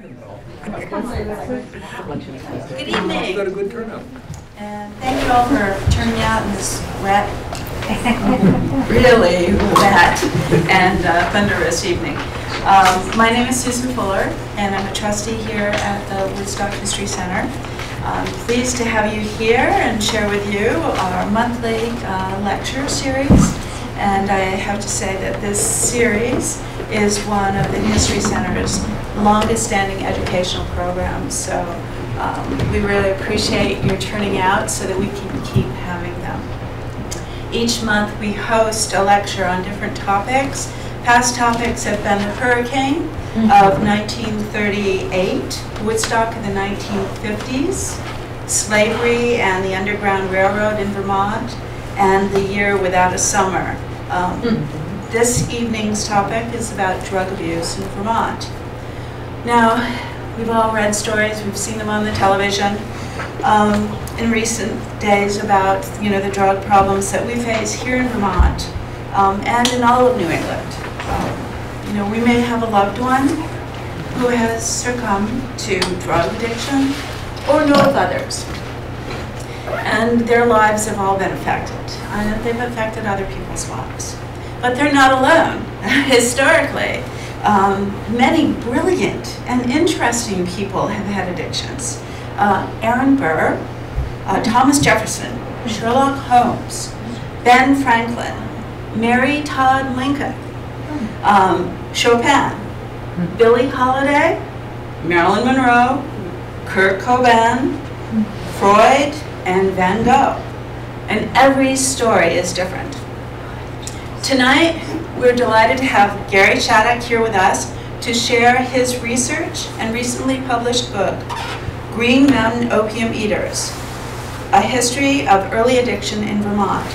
Good evening. We've got a good turnout. And thank you all for turning out in this wet, really wet and thunderous evening. My name is Susan Fuller, and I'm a trustee here at the Woodstock History Center. I'm pleased to have you here and share with you our monthly lecture series. And I have to say that this series is one of the History Center's longest standing educational programs. So we really appreciate your turning out so that we can keep having them. Each month we host a lecture on different topics. Past topics have been the hurricane of 1938, Woodstock in the 1950s, slavery and the Underground Railroad in Vermont, and the year without a summer. This evening's topic is about drug abuse in Vermont. Now, we've all read stories, we've seen them on the television in recent days about the drug problems that we face here in Vermont and in all of New England. We may have a loved one who has succumbed to drug addiction or know of others. And their lives have all been affected. And they've affected other people's lives. But they're not alone. Historically, many brilliant and interesting people have had addictions. Aaron Burr, Thomas Jefferson, Sherlock Holmes, Ben Franklin, Mary Todd Lincoln, Chopin, Billie Holiday, Marilyn Monroe, Kurt Cobain, Freud, and Van Gogh. And every story is different. Tonight, we're delighted to have Gary Shattuck here with us to share his research and recently published book, Green Mountain Opium Eaters, A History of Early Addiction in Vermont.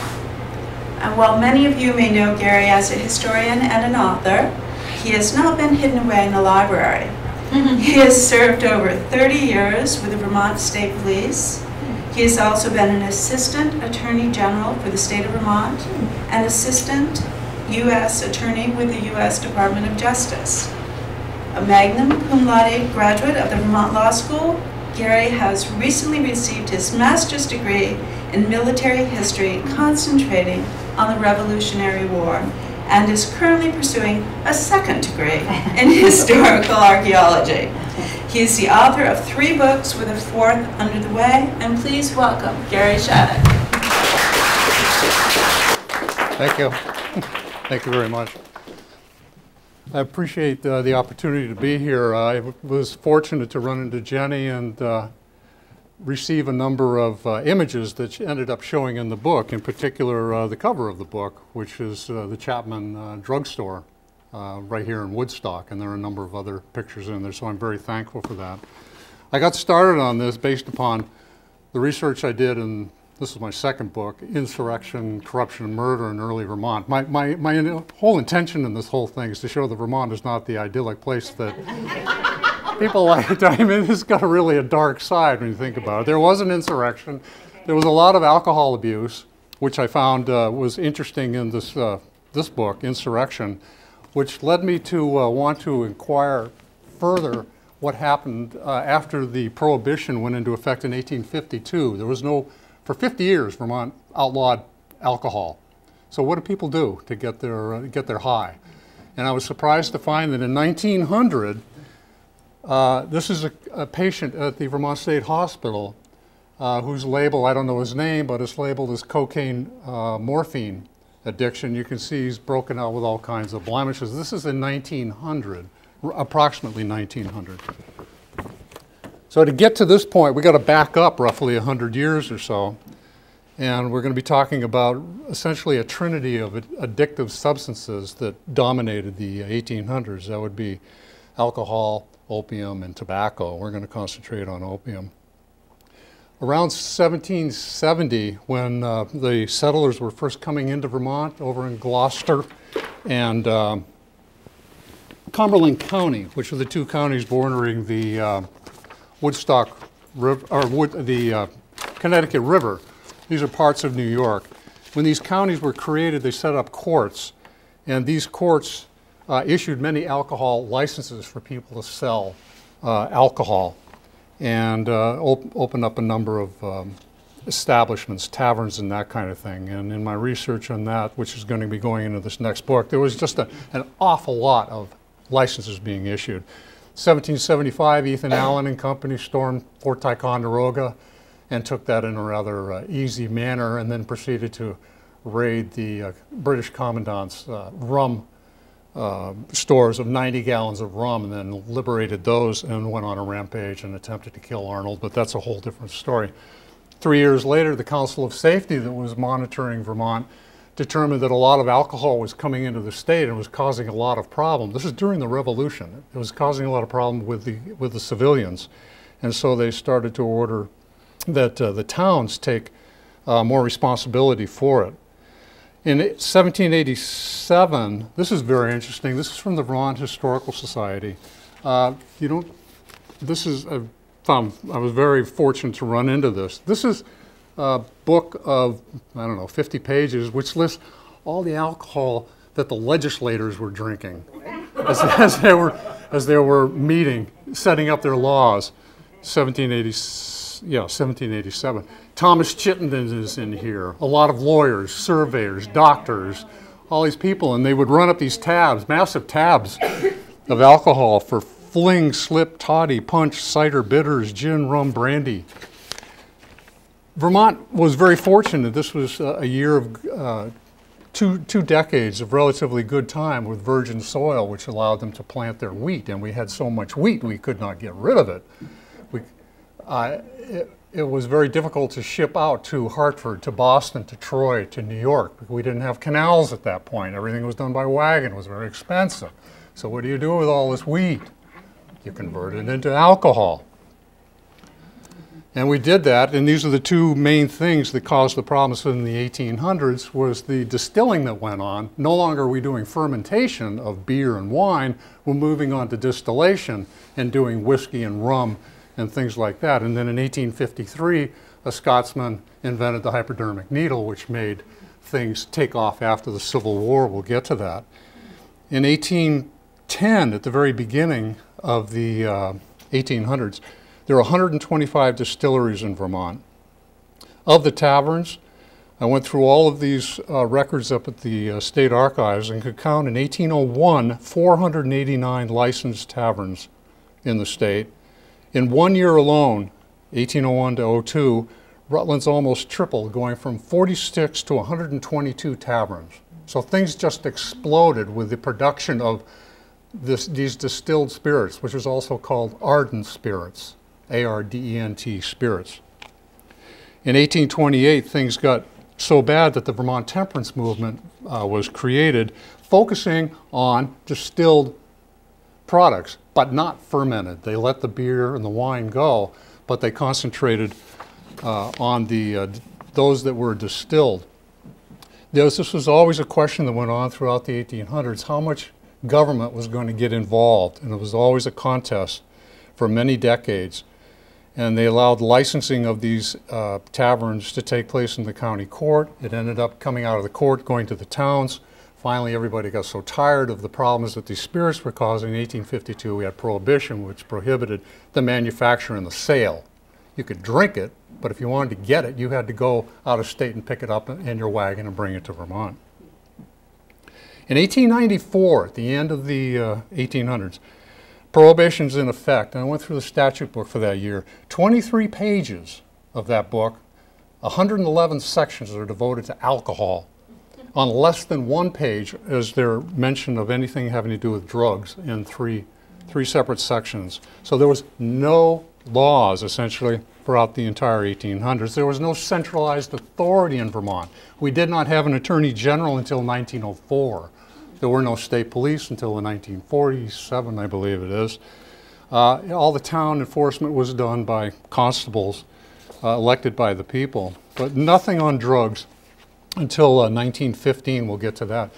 And while many of you may know Gary as a historian and an author, he has not been hidden away in the library. He has served over 30 years with the Vermont State Police. He has also been an Assistant Attorney General for the state of Vermont and Assistant U.S. Attorney with the U.S. Department of Justice. A magna cum laude graduate of the Vermont Law School, Gary has recently received his master's degree in military history, concentrating on the Revolutionary War, and is currently pursuing a second degree in historical archaeology. He is the author of 3 books with a 4th under the way, and please welcome Gary Shattuck. Thank you. Thank you very much. I appreciate the opportunity to be here. I was fortunate to run into Jenny and receive a number of images that ended up showing in the book, in particular the cover of the book, which is the Chapman drugstore right here in Woodstock, and there are a number of other pictures in there, so I'm very thankful for that. I got started on this based upon the research I did, and this is my second book, Insurrection, Corruption, and Murder in Early Vermont. My whole intention in this whole thing is to show that Vermont is not the idyllic place that people like. I mean, it's got really a dark side when you think about it. There was an insurrection. There was a lot of alcohol abuse, which I found was interesting in this, this book, Insurrection, which led me to want to inquire further what happened after the Prohibition went into effect in 1852. There was no, for 50 years, Vermont outlawed alcohol. So what do people do to get their high? And I was surprised to find that in 1900, this is a patient at the Vermont State Hospital whose label, I don't know his name, but it's labeled as cocaine morphine addiction. You can see he's broken out with all kinds of blemishes. This is in 1900, approximately 1900. So to get to this point, we got to back up roughly 100 years or so, and we're going to be talking about essentially a trinity of addictive substances that dominated the 1800s. That would be alcohol, opium, and tobacco. We're going to concentrate on opium. Around 1770, when the settlers were first coming into Vermont over in Gloucester and Cumberland County, which are the 2 counties bordering the Woodstock River, or the Connecticut River. These are parts of New York. When these counties were created, they set up courts, and these courts issued many alcohol licenses for people to sell alcohol and opened up a number of establishments, taverns and that kind of thing. And in my research on that, which is going to be going into this next book, there was just an awful lot of licenses being issued. 1775, Ethan Allen and Company stormed Fort Ticonderoga and took that in a rather easy manner, and then proceeded to raid the British Commandant's rum stores of 90 gallons of rum, and then liberated those and went on a rampage and attempted to kill Arnold, but that's a whole different story. 3 years later, the Council of Safety that was monitoring Vermont determined that a lot of alcohol was coming into the state and was causing a lot of problems. This is during the Revolution. It was causing a lot of problems with the civilians. And so they started to order that the towns take more responsibility for it. In 1787, this is very interesting. This is from the Vermont Historical Society. I was very fortunate to run into this. This is a book of, I don't know, 50 pages, which lists all the alcohol that the legislators were drinking as they were meeting, setting up their laws. 1787. Thomas Chittenden is in here. A lot of lawyers, surveyors, doctors, all these people, and they would run up these tabs, massive tabs of alcohol for fling, slip, toddy, punch, cider, bitters, gin, rum, brandy. Vermont was very fortunate. This was a year of two decades of relatively good time with virgin soil, which allowed them to plant their wheat. And we had so much wheat, we could not get rid of it. It was very difficult to ship out to Hartford, to Boston, to Troy, to New York. We didn't have canals at that point. Everything was done by wagon. It was very expensive. So what do you do with all this wheat? You convert it into alcohol. And we did that, and these are the two main things that caused the problems in the 1800s, was the distilling that went on. No longer are we doing fermentation of beer and wine, we're moving on to distillation and doing whiskey and rum and things like that. And then in 1853, a Scotsman invented the hypodermic needle, which made things take off after the Civil War. We'll get to that. In 1810, at the very beginning of the 1800s, there were 125 distilleries in Vermont. Of the taverns, I went through all of these records up at the State Archives and could count in 1801, 489 licensed taverns in the state. In 1 year alone, 1801 to 02, Rutland's almost tripled, going from 46 to 122 taverns. So things just exploded with the production of these distilled spirits, which is also called ardent spirits, A-R-D-E-N-T spirits. In 1828, things got so bad that the Vermont Temperance Movement was created, focusing on distilled products, but not fermented. They let the beer and the wine go, but they concentrated on those that were distilled. This was always a question that went on throughout the 1800s, how much government was going to get involved, and it was always a contest for many decades. And they allowed licensing of these taverns to take place in the county court. It ended up coming out of the court, going to the towns. Finally, everybody got so tired of the problems that these spirits were causing. In 1852, we had prohibition, which prohibited the manufacture and the sale. You could drink it, but if you wanted to get it, you had to go out of state and pick it up in your wagon and bring it to Vermont. In 1894, at the end of the 1800s, prohibition's in effect, and I went through the statute book for that year. 23 pages of that book, 111 sections are devoted to alcohol. On less than one page is there mention of anything having to do with drugs in three separate sections. So there was no laws, essentially, throughout the entire 1800s. There was no centralized authority in Vermont. We did not have an attorney general until 1904. There were no state police until 1947, I believe it is. All the town enforcement was done by constables elected by the people, but nothing on drugs until 1915. We'll get to that.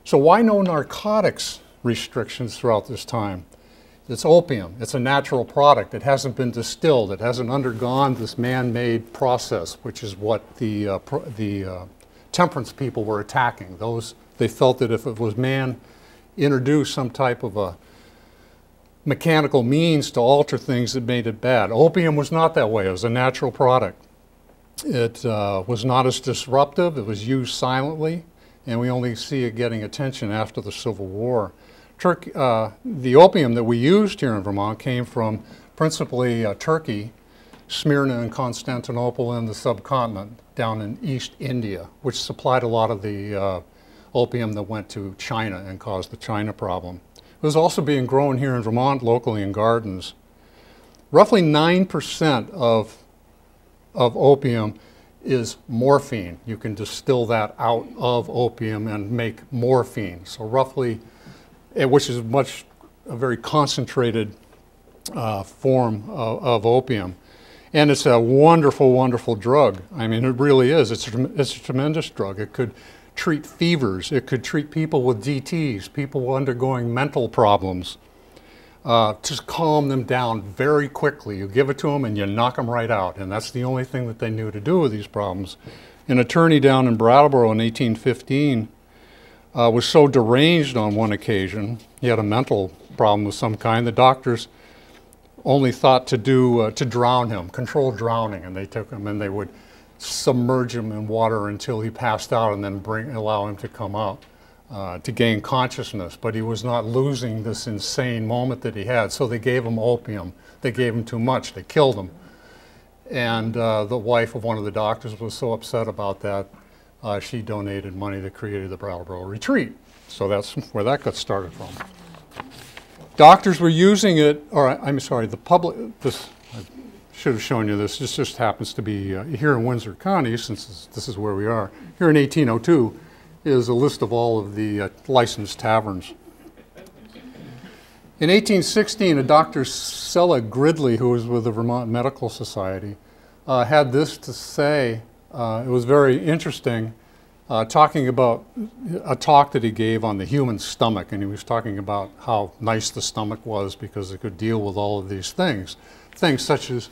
So why no narcotics restrictions throughout this time? It's opium. It's a natural product. It hasn't been distilled. It hasn't undergone this man-made process, which is what the temperance people were attacking. They felt that if it was man introduced some type of a mechanical means to alter things that made it bad. Opium was not that way. It was a natural product. It was not as disruptive. It was used silently, and we only see it getting attention after the Civil War. The opium that we used here in Vermont came from principally Turkey, Smyrna and Constantinople, and the subcontinent down in East India, which supplied a lot of the opium that went to China and caused the China problem. It was also being grown here in Vermont locally in gardens. Roughly 9% of opium is morphine. You can distill that out of opium and make morphine. So roughly, which is a very concentrated form of opium. And it's a wonderful, wonderful drug. I mean, it really is. It's a tremendous drug. It could treat fevers. It could treat people with DTs, people undergoing mental problems. Just calm them down very quickly. You give it to them and you knock them right out. And that's the only thing that they knew to do with these problems. An attorney down in Brattleboro in 1815 was so deranged on one occasion, he had a mental problem of some kind, the doctors only thought to drown him, controlled drowning, and they took him and they would submerge him in water until he passed out and then allow him to come up to gain consciousness. But he was not losing this insane moment that he had, so they gave him opium. They gave him too much. They killed him. And the wife of one of the doctors was so upset about that, she donated money that created the Brattleboro Retreat. So that's where that got started from. Doctors were using it, or I'm sorry, the public, I should have shown you this. This just happens to be here in Windsor County, since this is where we are. Here in 1802 is a list of all of the licensed taverns. In 1816, a Dr. Sella Gridley, who was with the Vermont Medical Society, had this to say. It was very interesting, talking about a talk that he gave on the human stomach, and he was talking about how nice the stomach was because it could deal with all of these things. Things such as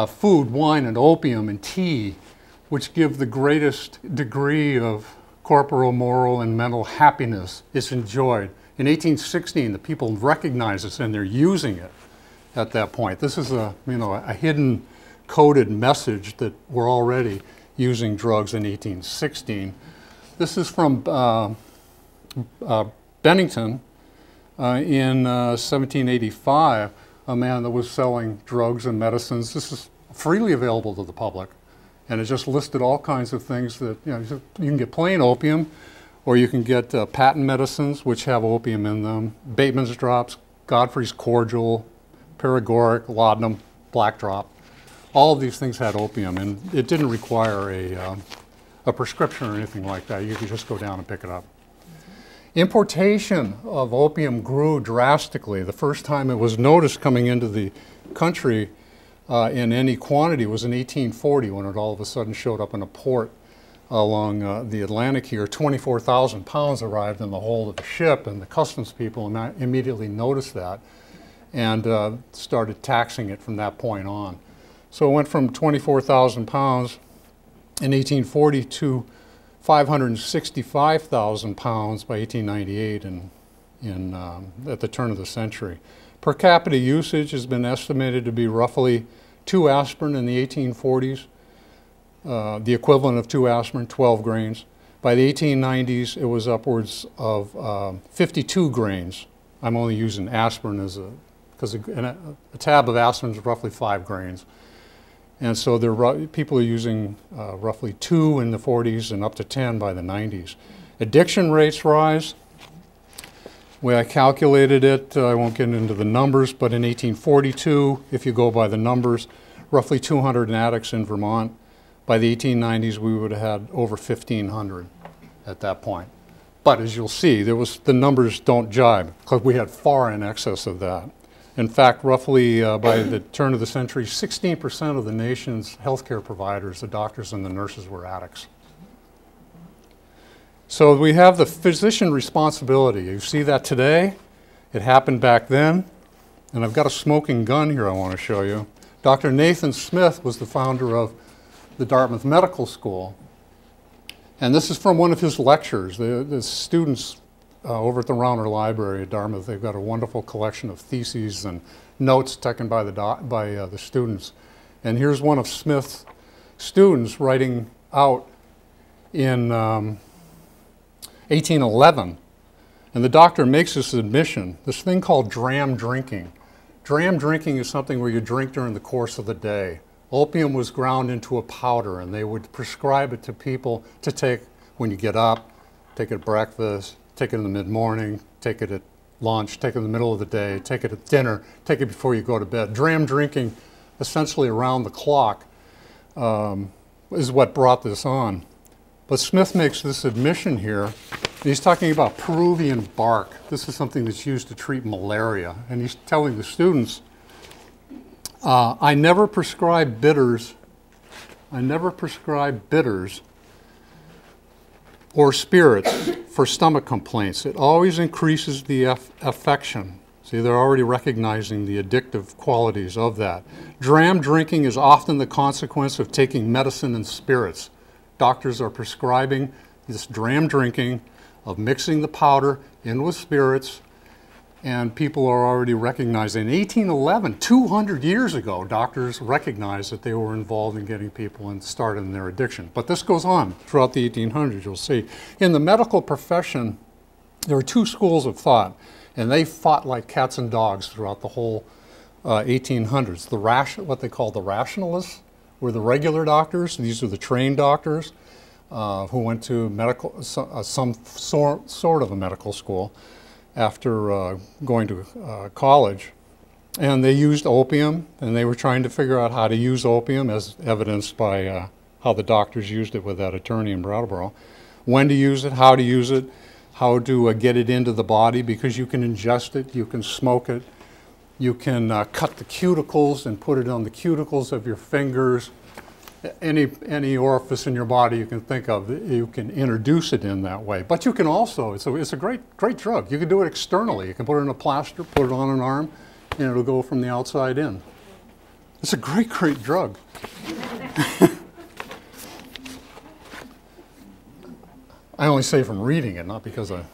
food, wine, and opium, and tea, which give the greatest degree of corporal, moral, and mental happiness. It's enjoyed. In 1816, the people recognize this and they're using it at that point. This is a hidden coded message that we're already using drugs in 1816. This is from Bennington in 1785, a man that was selling drugs and medicines. This is freely available to the public, and it just listed all kinds of things that, you can get plain opium, or you can get patent medicines which have opium in them, Bateman's drops, Godfrey's cordial, paregoric, laudanum, black drop. All of these things had opium, and it didn't require a prescription or anything like that. You could just go down and pick it up. Importation of opium grew drastically. The first time it was noticed coming into the country in any quantity was in 1840, when it all of a sudden showed up in a port along the Atlantic here. 24,000 pounds arrived in the hold of the ship, and the customs people immediately noticed that and started taxing it from that point on. So it went from 24,000 pounds in 1840 to 565,000 pounds by 1898 at the turn of the century. Per capita usage has been estimated to be roughly 2 aspirin in the 1840s, the equivalent of 2 aspirin, 12 grains. By the 1890s, it was upwards of 52 grains. I'm only using aspirin because a tab of aspirin is roughly 5 grains. And so people are using roughly 2 in the 40s and up to 10 by the 90s. Addiction rates rise. The way I calculated it, I won't get into the numbers, but in 1842, if you go by the numbers, roughly 200 addicts in Vermont. By the 1890s, we would have had over 1,500 at that point. But as you'll see, the numbers don't jibe, because we had far in excess of that. In fact, roughly by the turn of the century, 16% of the nation's healthcare providers, the doctors and the nurses, were addicts. So we have the physician responsibility. You see that today. It happened back then. And I've got a smoking gun here I want to show you. Dr. Nathan Smith was the founder of the Dartmouth Medical School. And this is from one of his lectures. The students over at the Rauner Library at Dartmouth. They've got a wonderful collection of theses and notes taken by the students. And here's one of Smith's students writing out in 1811. And the doctor makes this admission, this thing called dram drinking. Dram drinking is something where you drink during the course of the day. Opium was ground into a powder, and they would prescribe it to people to take when you get up, take it at breakfast, take it in the mid-morning, take it at lunch, take it in the middle of the day, take it at dinner, take it before you go to bed. Dram drinking, essentially around the clock, is what brought this on. But Smith makes this admission here, and he's talking about Peruvian bark. This is something that's used to treat malaria, and he's telling the students, I never prescribe bitters. I never prescribe bitters or spirits for stomach complaints. It always increases the affection. See, they're already recognizing the addictive qualities of that. Dram drinking is often the consequence of taking medicine and spirits. Doctors are prescribing this dram drinking of mixing the powder in with spirits, and people are already recognizing. In 1811, 200 years ago, doctors recognized that they were involved in getting people started in their addiction. But this goes on throughout the 1800s, you'll see. In the medical profession, there were two schools of thought, and they fought like cats and dogs throughout the whole 1800s. What they call the rationalists were the regular doctors. These are the trained doctors who went to some sort of a medical school after going to college. And they used opium, and they were trying to figure out how to use opium, as evidenced by how the doctors used it with that attorney in Brattleboro. When to use it, how to get it into the body, because you can ingest it, you can smoke it, you can cut the cuticles and put it on the cuticles of your fingers. Any orifice in your body you can think of, you can introduce it in that way. But you can also, it's a great drug. You can do it externally. You can put it in a plaster, put it on an arm, and it'll go from the outside in. It's a great drug. I only say from reading it, not because I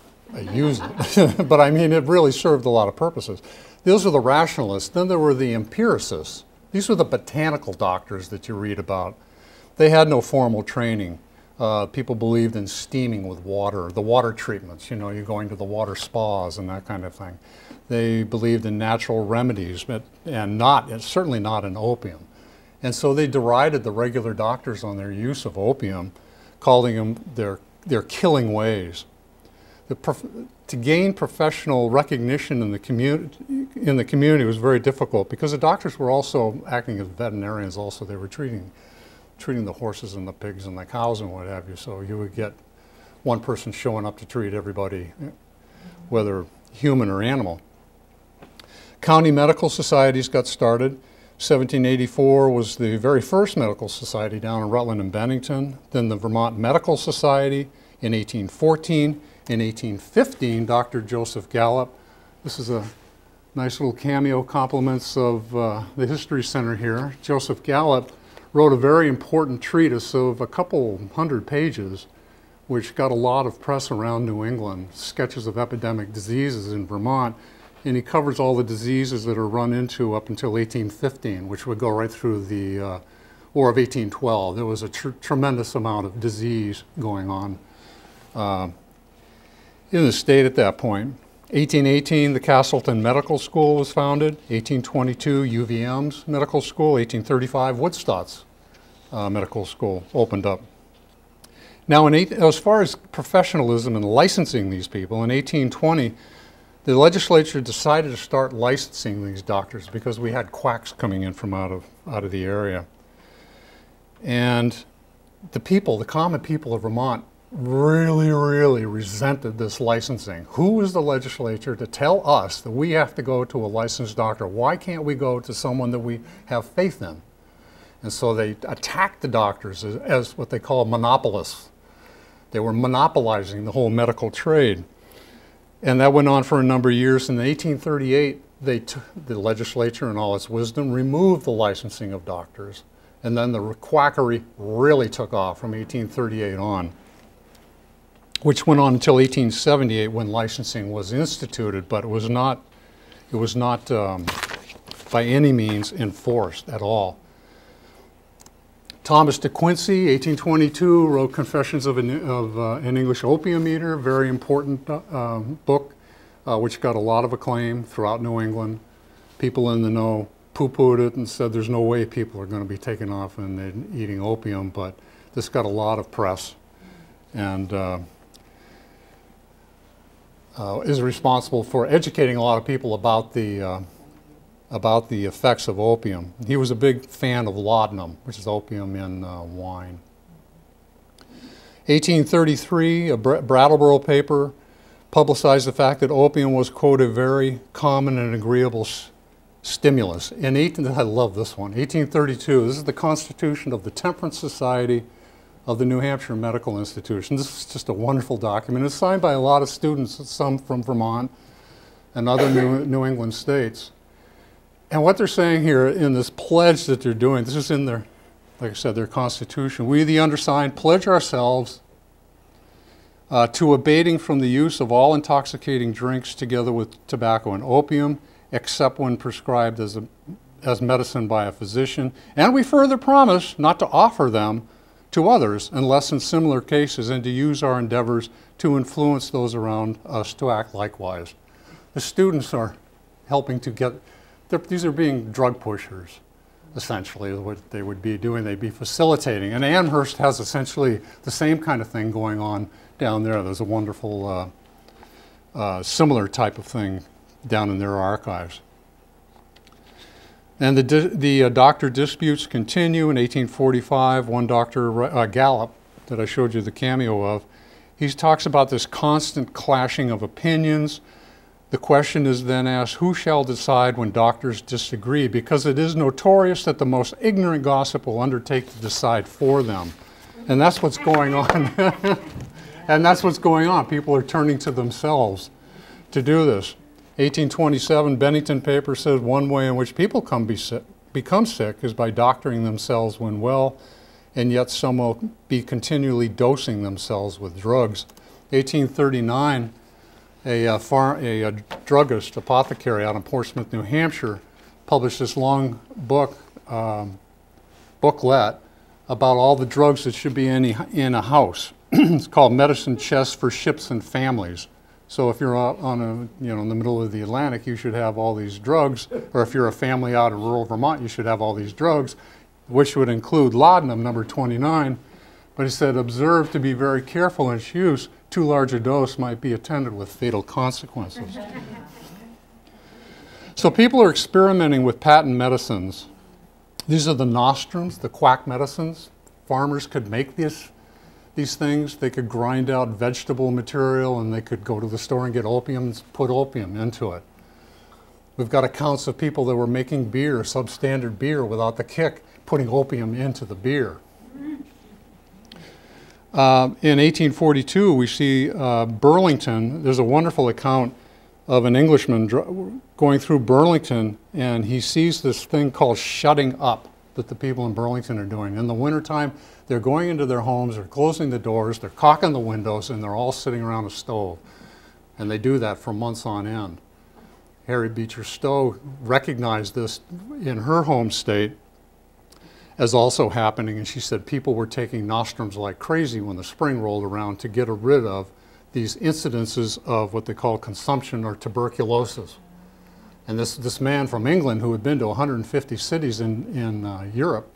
use it. But I mean, it really served a lot of purposes. Those are the rationalists. Then there were the empiricists. These were the botanical doctors that you read about. They had no formal training. People believed in steaming with water, the water treatments, you're going to the water spas and that kind of thing. They believed in natural remedies, and certainly not in opium. And so they derided the regular doctors on their use of opium, calling them their killing ways. To gain professional recognition in the community was very difficult, because the doctors were also acting as veterinarians. Also, they were treating the horses and the pigs and the cows and what have you. So you would get one person showing up to treat everybody, whether human or animal. County medical societies got started. 1784 was the very first medical society down in Rutland and Bennington. Then the Vermont Medical Society in 1814. In 1815, Dr. Joseph Gallup, this is a nice little cameo compliments of the History Center here. Joseph Gallup wrote a very important treatise of a couple hundred pages, which got a lot of press around New England, sketches of epidemic diseases in Vermont, and he covers all the diseases that are run into up until 1815, which would go right through the War of 1812. There was a tremendous amount of disease going on in the state at that point. 1818, the Castleton Medical School was founded. 1822, UVM's Medical School. 1835, Woodstock's Medical School opened up. Now, as far as professionalism and licensing these people, in 1820, the legislature decided to start licensing these doctors because we had quacks coming in from out of the area. And the common people of Vermont really resented this licensing. Who was the legislature to tell us that we have to go to a licensed doctor? Why can't we go to someone that we have faith in? And so they attacked the doctors as what they call monopolists. They were monopolizing the whole medical trade. And that went on for a number of years. In 1838, the legislature, in all its wisdom, removed the licensing of doctors. And then the quackery really took off from 1838 on. which went on until 1878 when licensing was instituted, but it was not by any means enforced at all. Thomas de Quincey, 1822, wrote Confessions of an English Opium Eater, very important book, which got a lot of acclaim throughout New England. People in the know poo-pooed it and said there's no way people are going to be taken off and eating opium, but this got a lot of press and is responsible for educating a lot of people about the effects of opium. He was a big fan of laudanum, which is opium in wine. 1833, a Brattleboro paper publicized the fact that opium was, quote, a very common and agreeable stimulus. I love this one, 1832, this is the Constitution of the Temperance Society of the New Hampshire Medical Institution. This is just a wonderful document. It's signed by a lot of students, some from Vermont and other New England states. And what they're saying here in this pledge that they're doing, this is in their, like I said, their Constitution. We, the undersigned, pledge ourselves to abating from the use of all intoxicating drinks together with tobacco and opium, except when prescribed as medicine by a physician. And we further promise not to offer them to others unless in similar cases, and to use our endeavors to influence those around us to act likewise. The students are helping to get, these are being drug pushers, essentially, is what they would be doing. They'd be facilitating. And Amherst has essentially the same kind of thing going on down there. There's a wonderful similar type of thing down in their archives. And the doctor disputes continue. In 1845, one doctor, Gallup, that I showed you the cameo of, he talks about this constant clashing of opinions. The question is then asked, who shall decide when doctors disagree? Because it is notorious that the most ignorant gossip will undertake to decide for them. And that's what's going on. And that's what's going on. People are turning to themselves to do this. 1827, Bennington paper says one way in which people become sick is by doctoring themselves when well, and yet some will be continually dosing themselves with drugs. 1839, a druggist, apothecary out in Portsmouth, New Hampshire, published this long booklet about all the drugs that should be in a house. It's called Medicine Chest for Ships and Families. So if you're out on in the middle of the Atlantic, you should have all these drugs, or if you're a family out in rural Vermont, you should have all these drugs, which would include laudanum, number 29. But he said, observe to be very careful in its use. Too large a dose might be attended with fatal consequences. So people are experimenting with patent medicines. These are the nostrums, the quack medicines. Farmers could make these things. They could grind out vegetable material and they could go to the store and get opium and put opium into it. We've got accounts of people that were making beer, substandard beer, without the kick, putting opium into the beer. In 1842, we see Burlington. There's a wonderful account of an Englishman going through Burlington, and he sees this thing called shutting up that the people in Burlington are doing. In the wintertime, they're going into their homes, they're closing the doors, they're caulking the windows, and they're all sitting around a stove. And they do that for months on end. Harriet Beecher Stowe recognized this in her home state as also happening, and she said people were taking nostrums like crazy when the spring rolled around to get rid of these incidences of what they call consumption or tuberculosis. And this man from England who had been to 150 cities in Europe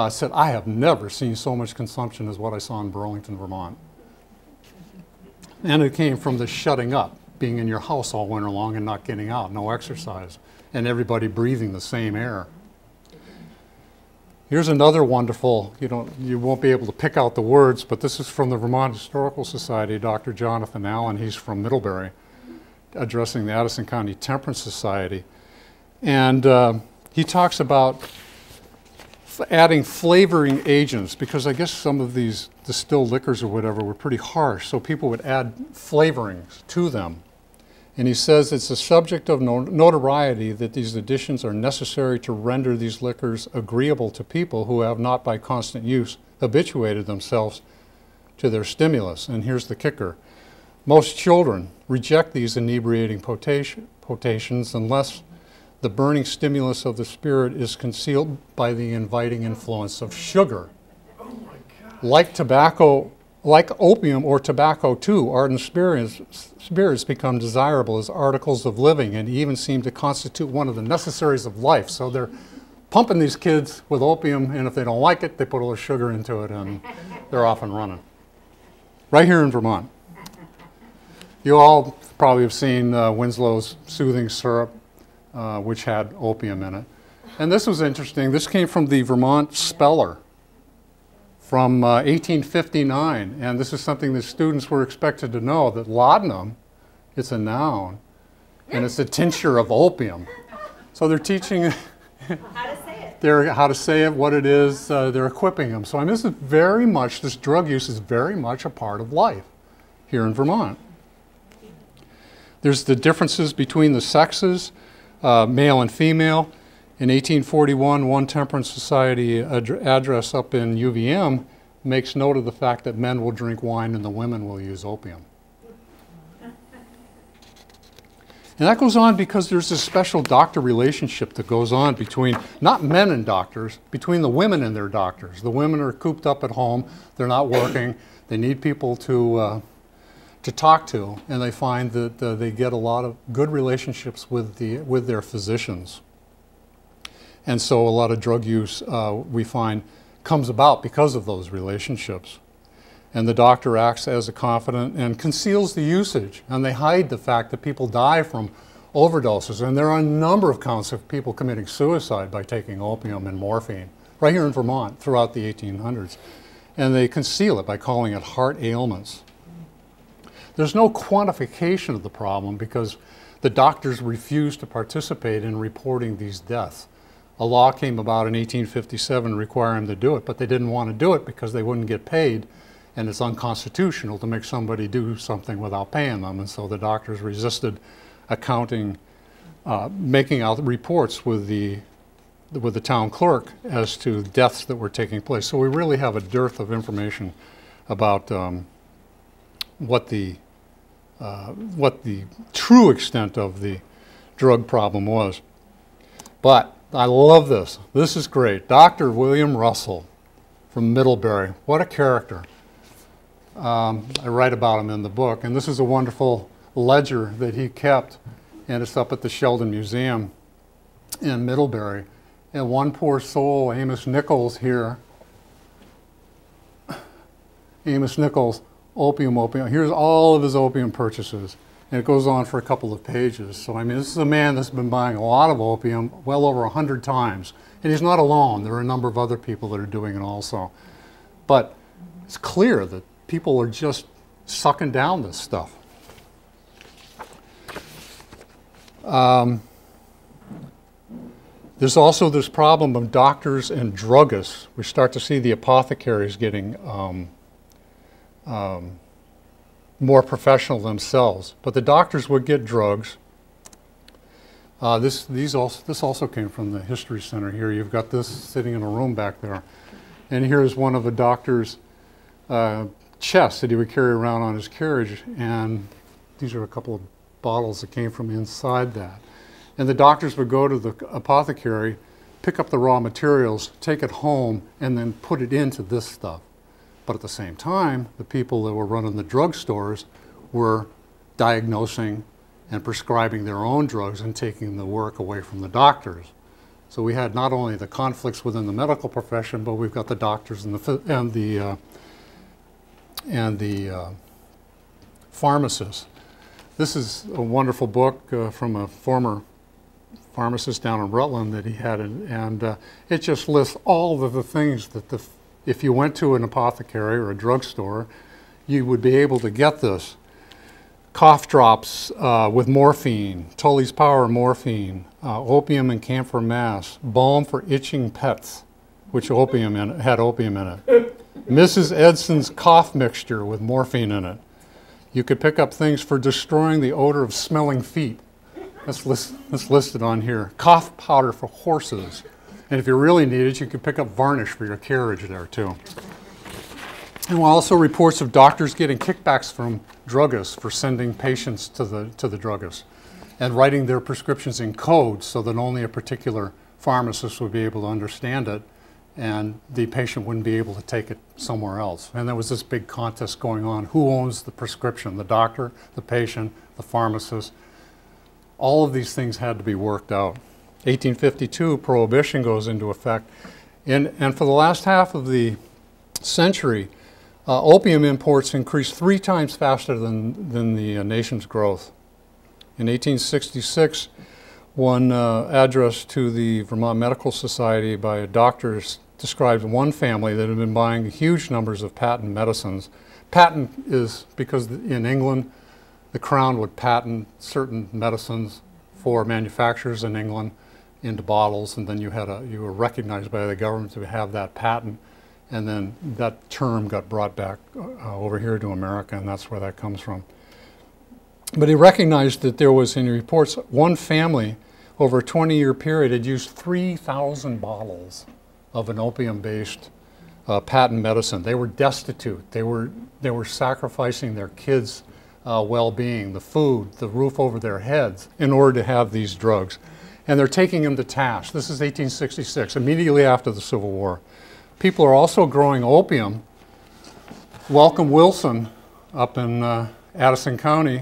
said, I have never seen so much consumption as what I saw in Burlington, Vermont. And it came from the shutting up, being in your house all winter long and not getting out, no exercise, and everybody breathing the same air. Here's another wonderful, you won't be able to pick out the words, but this is from the Vermont Historical Society, Dr. Jonathan Allen. He's from Middlebury, addressing the Addison County Temperance Society. And he talks about adding flavoring agents, because I guess some of these distilled liquors or whatever were pretty harsh, so people would add flavorings to them. And he says it's a subject of notoriety that these additions are necessary to render these liquors agreeable to people who have not by constant use habituated themselves to their stimulus. And here's the kicker. Most children reject these inebriating potations unless the burning stimulus of the spirit is concealed by the inviting influence of sugar. Oh my God. Like tobacco, like opium or tobacco too, ardent spirits become desirable as articles of living and even seem to constitute one of the necessaries of life. So they're pumping these kids with opium, and if they don't like it, they put a little sugar into it, and they're off and running. Right here in Vermont. You all probably have seen Winslow's soothing syrup, which had opium in it. And this was interesting. This came from the Vermont Speller from 1859. And this is something that students were expected to know, that laudanum, it's a noun, and it's a tincture of opium. So they're teaching How to say it. how to say it, what it is, they're equipping them. So I mean, this is very much, this drug use is very much a part of life here in Vermont. There's the differences between the sexes, male and female. In 1841, one Temperance Society address up in UVM makes note of the fact that men will drink wine and the women will use opium. And that goes on because there's this special doctor relationship that goes on between, not men and doctors, between the women and their doctors. The women are cooped up at home, they're not working, they need people to talk to, and they find that they get a lot of good relationships with their physicians. And so a lot of drug use, we find, comes about because of those relationships. And the doctor acts as a confidant and conceals the usage, and they hide the fact that people die from overdoses. And there are a number of counts of people committing suicide by taking opium and morphine, right here in Vermont throughout the 1800s. And they conceal it by calling it heart ailments. There's no quantification of the problem because the doctors refused to participate in reporting these deaths. A law came about in 1857 requiring them to do it, but they didn't want to do it because they wouldn't get paid, and it's unconstitutional to make somebody do something without paying them. And so the doctors resisted accounting, making out reports with the town clerk as to deaths that were taking place. So we really have a dearth of information about what the true extent of the drug problem was. But I love this. This is great. Dr. William Russell from Middlebury. What a character. I write about him in the book, and this is a wonderful ledger that he kept, and it's up at the Sheldon Museum in Middlebury. And one poor soul, Amos Nichols here, Amos Nichols, opium. Here's all of his opium purchases. And it goes on for a couple of pages. So, I mean, this is a man that's been buying a lot of opium, well over 100 times. And he's not alone. There are a number of other people that are doing it also. But it's clear that people are just sucking down this stuff. There's also this problem of doctors and druggists. We start to see the apothecaries getting more professional themselves, but the doctors would get drugs. This also came from the History Center here. You've got this sitting in a room back there. And here's one of the doctor's chests that he would carry around on his carriage, and these are a couple of bottles that came from inside that. And the doctors would go to the apothecary, pick up the raw materials, take it home, and then put it into this stuff. But at the same time, the people that were running the drugstores were diagnosing and prescribing their own drugs and taking the work away from the doctors. So we had not only the conflicts within the medical profession, but we've got the doctors and the pharmacists. This is a wonderful book from a former pharmacist down in Rutland that he had, and it just lists all of the things that if you went to an apothecary or a drugstore, you would be able to get this. Cough drops with morphine, Tully's Power morphine, opium and camphor mass, balm for itching pets, which had opium in it. Mrs. Edson's cough mixture with morphine in it. You could pick up things for destroying the odor of smelling feet. That's listed on here. Cough powder for horses. And if you really need it, you could pick up varnish for your carriage there too. And also reports of doctors getting kickbacks from druggists for sending patients to the druggist and writing their prescriptions in code so that only a particular pharmacist would be able to understand it and the patient wouldn't be able to take it somewhere else. And there was this big contest going on. Who owns the prescription? The doctor, the patient, the pharmacist. All of these things had to be worked out. 1852, Prohibition goes into effect. And for the last half of the century, opium imports increased 3 times faster than the nation's growth. In 1866, one address to the Vermont Medical Society by a doctor described one family that had been buying huge numbers of patent medicines. Patent is because in England, the Crown would patent certain medicines for manufacturers in England into bottles, and then you were recognized by the government to have that patent. And then that term got brought back over here to America, and that's where that comes from. But he recognized that there was, in reports, one family over a 20-year period had used 3,000 bottles of an opium-based patent medicine. They were destitute. They were sacrificing their kids' well-being, the food, the roof over their heads, in order to have these drugs. And they're taking them to task. This is 1866, immediately after the Civil War. People are also growing opium. Welcome Wilson up in Addison County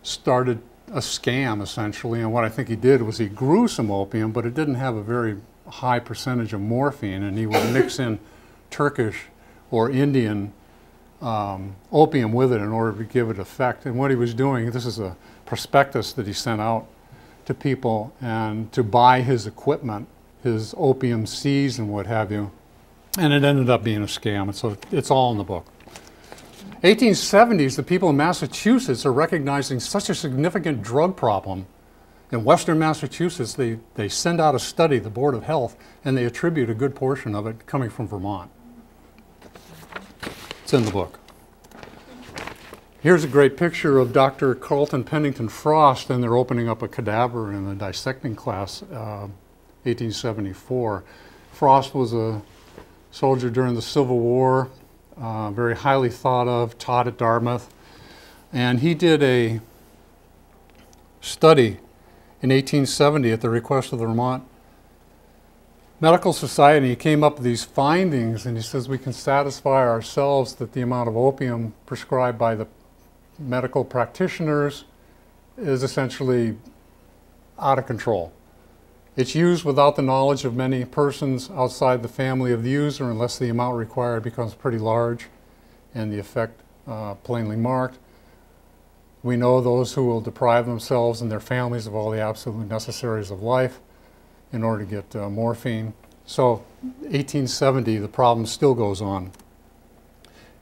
started a scam, essentially, and what I think he did was he grew some opium, but it didn't have a very high percentage of morphine, and he would mix in Turkish or Indian opium with it in order to give it effect. And what he was doing, this is a prospectus that he sent out to people and to buy his equipment, his opium seeds and what have you, and it ended up being a scam. And so it's all in the book. 1870s, the people in Massachusetts are recognizing such a significant drug problem. In Western Massachusetts, they send out a study, the Board of Health, and they attribute a good portion of it coming from Vermont. It's in the book. Here's a great picture of Dr. Carlton Pennington Frost, and they're opening up a cadaver in the dissecting class, 1874. Frost was a soldier during the Civil War, very highly thought of, taught at Dartmouth. And he did a study in 1870 at the request of the Vermont Medical Society. He came up with these findings, and he says we can satisfy ourselves that the amount of opium prescribed by the medical practitioners is essentially out of control. It's used without the knowledge of many persons outside the family of the user unless the amount required becomes pretty large and the effect plainly marked. We know those who will deprive themselves and their families of all the absolute necessaries of life in order to get morphine. So 1870, the problem still goes on.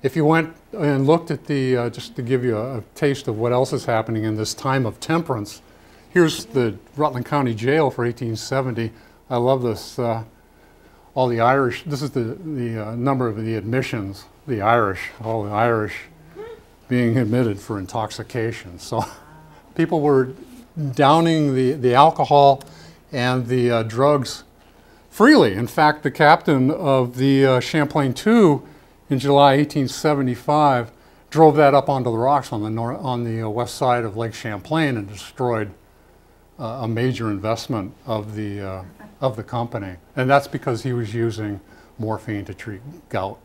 If you went and looked at the, just to give you a taste of what else is happening in this time of temperance, here's the Rutland County Jail for 1870. I love this, all the Irish, this is the number of the admissions, the Irish, all the Irish being admitted for intoxication. So people were downing the alcohol and the drugs freely. In fact, the captain of the Champlain II in July 1875 drove that up onto the rocks on the west side of Lake Champlain and destroyed a major investment of the company. And that's because he was using morphine to treat gout.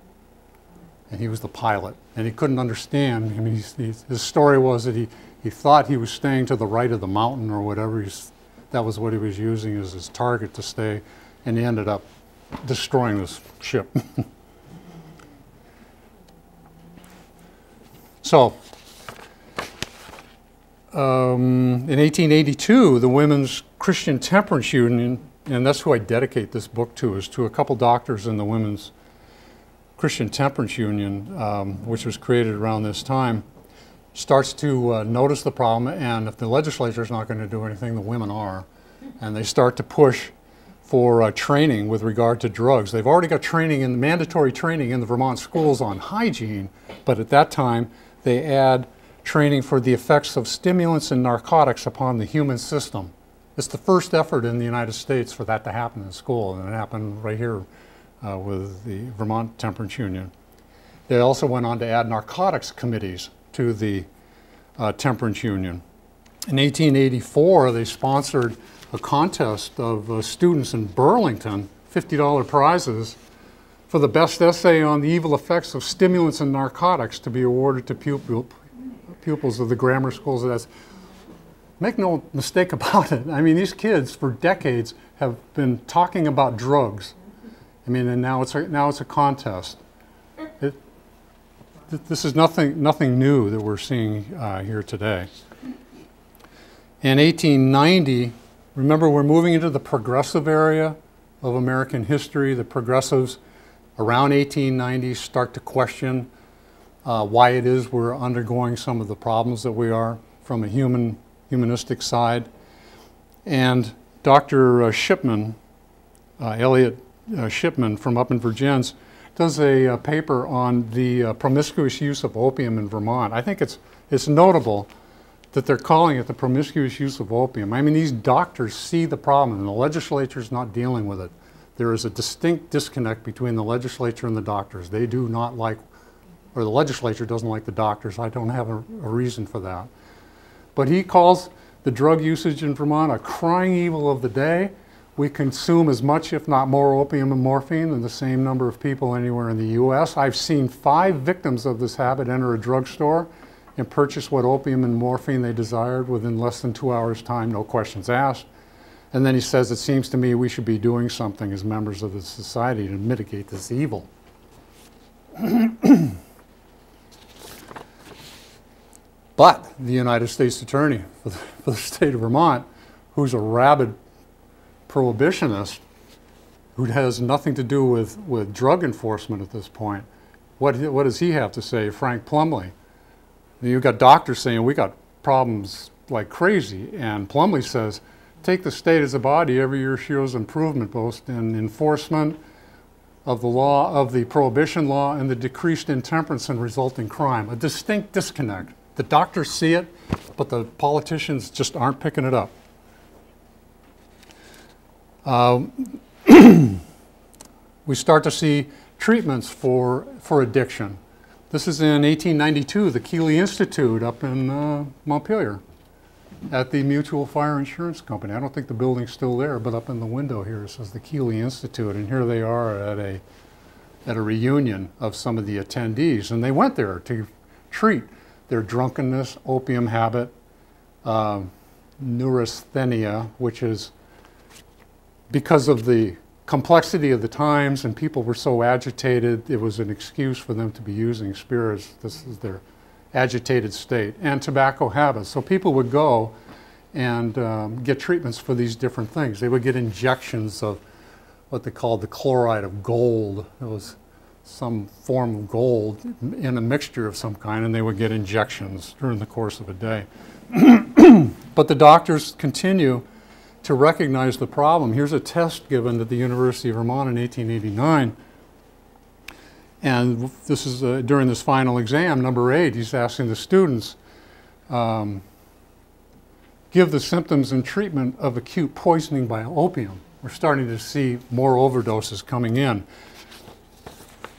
And he was the pilot, and he couldn't understand. I mean, his story was that he thought he was staying to the right of the mountain or whatever. That was what he was using as his target to stay, and he ended up destroying this ship. So, in 1882, the Women's Christian Temperance Union, and that's who I dedicate this book to, is to a couple doctors in the Women's Christian Temperance Union, which was created around this time, starts to notice the problem, and if the legislature is not going to do anything, the women are. And they start to push for training with regard to drugs. They've already got training, mandatory training in the Vermont schools on hygiene, but at that time they add training for the effects of stimulants and narcotics upon the human system. It's the first effort in the United States for that to happen in school, and it happened right here with the Vermont Temperance Union. They also went on to add narcotics committees to the Temperance Union. In 1884, they sponsored a contest of students in Burlington, $50 prizes, for the best essay on the evil effects of stimulants and narcotics to be awarded to pupils of the grammar schools. That's, make no mistake about it. I mean, these kids for decades have been talking about drugs. I mean, and now it's a contest. This is nothing new that we're seeing here today. In 1890, remember, we're moving into the progressive area of American history. The progressives around 1890 start to question why it is we're undergoing some of the problems that we are from a humanistic side. And Dr. Shipman, Elliot Shipman from up in Virginia, does a paper on the promiscuous use of opium in Vermont. I think it's notable that they're calling it the promiscuous use of opium. I mean, these doctors see the problem and the legislature's not dealing with it. There is a distinct disconnect between the legislature and the doctors. They do not like, or the legislature doesn't like the doctors. I don't have a reason for that. But he calls the drug usage in Vermont a crying evil of the day. We consume as much, if not more, opium and morphine than the same number of people anywhere in the US. I've seen 5 victims of this habit enter a drugstore and purchase what opium and morphine they desired within less than 2 hours' time, no questions asked. And then he says, it seems to me we should be doing something as members of the society to mitigate this evil. But the United States Attorney for the state of Vermont, who's a rabid prohibitionist, who has nothing to do with drug enforcement at this point, what does he have to say? Frank Plumlee. You've got doctors saying we got problems like crazy, and Plumlee says, take the state as a body, every year shows improvement both in enforcement of the law, of the prohibition law, and the decreased intemperance and resulting crime. A distinct disconnect. The doctors see it, but the politicians just aren't picking it up. We start to see treatments for addiction. This is in 1892, the Keeley Institute up in Montpelier at the Mutual Fire Insurance Company. I don't think the building's still there, but up in the window here it says the Keeley Institute, and here they are at a reunion of some of the attendees, and they went there to treat their drunkenness, opium habit, neurasthenia, which is because of the complexity of the times and people were so agitated, it was an excuse for them to be using spirits. This is their agitated state. And tobacco habits. So people would go and get treatments for these different things. They would get injections of what they called the chloride of gold. It was some form of gold in a mixture of some kind, and they would get injections during the course of a day. But the doctors continue to recognize the problem. Here's a test given at the University of Vermont in 1889. And this is during this final exam, number 8, he's asking the students, give the symptoms and treatment of acute poisoning by opium. We're starting to see more overdoses coming in.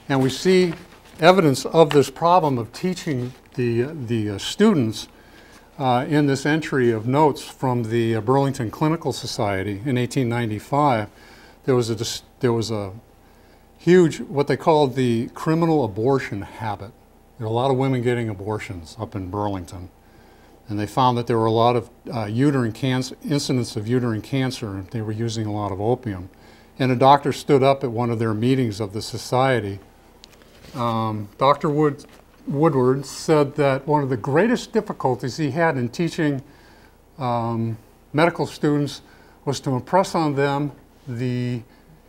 And we see evidence of this problem of teaching the students in this entry of notes from the Burlington Clinical Society in 1895. There was a huge, what they called the criminal abortion habit. There were a lot of women getting abortions up in Burlington. And they found that there were a lot of incidents of uterine cancer, and they were using a lot of opium. And a doctor stood up at one of their meetings of the society. Dr. Woodward said that one of the greatest difficulties he had in teaching medical students was to impress on them the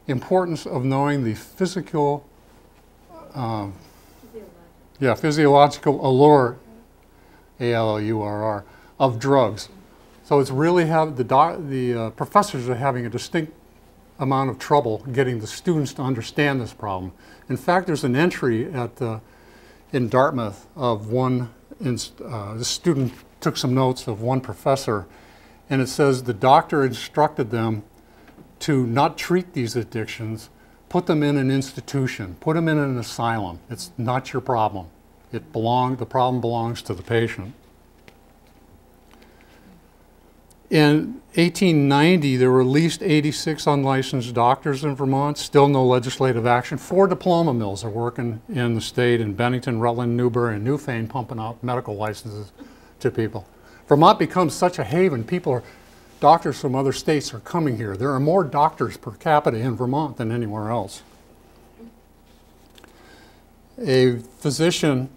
importance of knowing the physiological allure, A-L-L-U-R-R, of drugs. So it's really the professors are having a distinct amount of trouble getting the students to understand this problem. In fact, there's an entry in Dartmouth of one, the student took some notes of one professor, and it says the doctor instructed them to not treat these addictions, put them in an institution, put them in an asylum. It's not your problem. The problem belongs to the patient. In 1890, there were at least 86 unlicensed doctors in Vermont, still no legislative action. 4 diploma mills are working in the state in Bennington, Rutland, Newbury, and Newfane, pumping out medical licenses to people. Vermont becomes such a haven. Doctors from other states are coming here. There are more doctors per capita in Vermont than anywhere else. A physician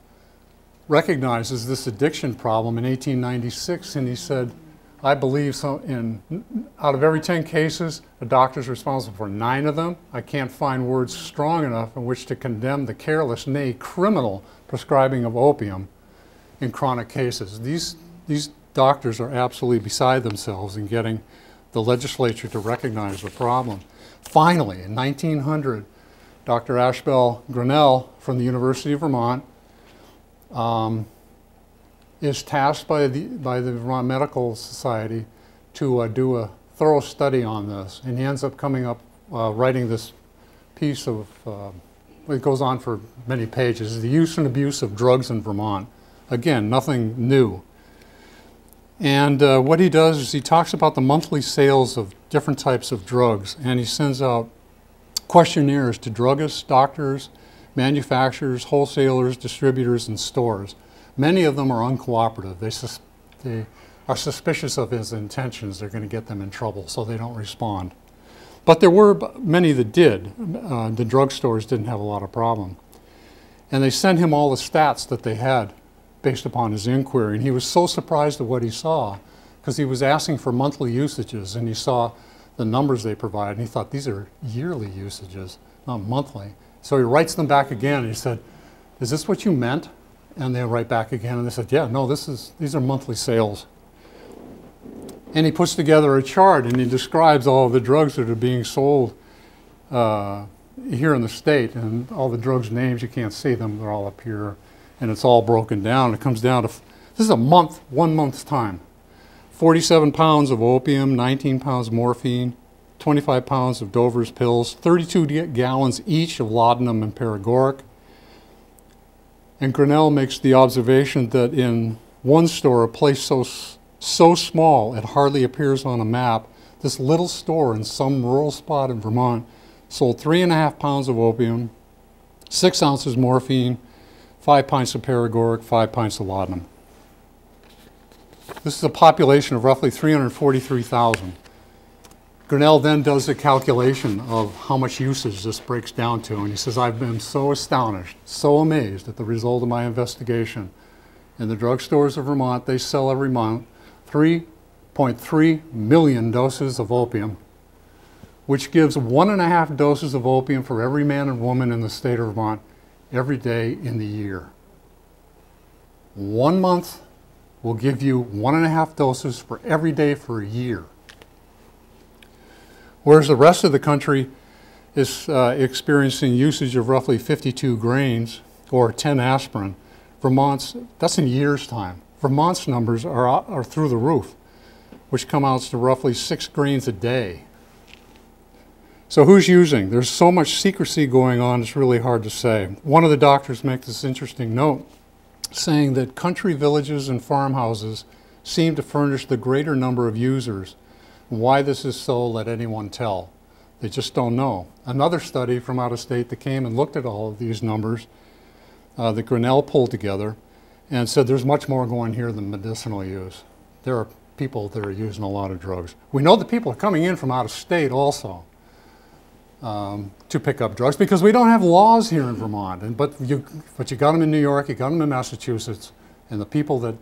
recognizes this addiction problem in 1896, and he said, I believe out of every 10 cases, a doctor is responsible for 9 of them. I can't find words strong enough in which to condemn the careless, nay, criminal prescribing of opium in chronic cases. These doctors are absolutely beside themselves in getting the legislature to recognize the problem. Finally, in 1900, Dr. Ashbel Grinnell from the University of Vermont is tasked by the Vermont Medical Society to do a thorough study on this, and he ends up coming up writing this piece of, it goes on for many pages, the use and abuse of drugs in Vermont. Again, nothing new. And what he does is he talks about the monthly sales of different types of drugs, and he sends out questionnaires to druggists, doctors, manufacturers, wholesalers, distributors, and stores. Many of them are uncooperative. They are suspicious of his intentions. They're going to get them in trouble, so they don't respond. But there were many that did. The drugstores didn't have a lot of problem. And they sent him all the stats that they had based upon his inquiry. And he was so surprised at what he saw, because he was asking for monthly usages, and he saw the numbers they provide, and he thought, these are yearly usages, not monthly. So he writes them back again, and he said, is this what you meant? And they write back again, and they said, yeah, no, these are monthly sales. And he puts together a chart, and he describes all of the drugs that are being sold here in the state, and all the drugs' names, you can't see them, they're all up here, and it's all broken down. It comes down to, this is a month, 1 month's time. 47 pounds of opium, 19 pounds of morphine, 25 pounds of Dover's pills, 32 gallons each of laudanum and paregoric. And Grinnell makes the observation that in one store, a place so small it hardly appears on a map, this little store in some rural spot in Vermont sold 3.5 pounds of opium, 6 ounces morphine, 5 pints of paregoric, 5 pints of laudanum. This is a population of roughly 343,000. Grinnell then does a calculation of how much usage this breaks down to, and he says, I've been so astonished, so amazed at the result of my investigation. In the drugstores of Vermont, they sell every month 3.3 million doses of opium, which gives 1.5 doses of opium for every man and woman in the state of Vermont every day in the year. 1 month will give you 1.5 doses for every day for a year. Whereas the rest of the country is experiencing usage of roughly 52 grains or 10 aspirin. Vermont's, that's in years' time. Vermont's numbers are through the roof, which come out to roughly 6 grains a day. So who's using? There's so much secrecy going on, it's really hard to say. One of the doctors makes this interesting note, saying that country villages and farmhouses seem to furnish the greater number of users. Why this is so, let anyone tell. They just don't know. Another study from out of state that came and looked at all of these numbers that Grinnell pulled together and said there's much more going here than medicinal use. There are people that are using a lot of drugs. We know that people are coming in from out of state also to pick up drugs because we don't have laws here in Vermont. But you got them in New York, you got them in Massachusetts, and the people that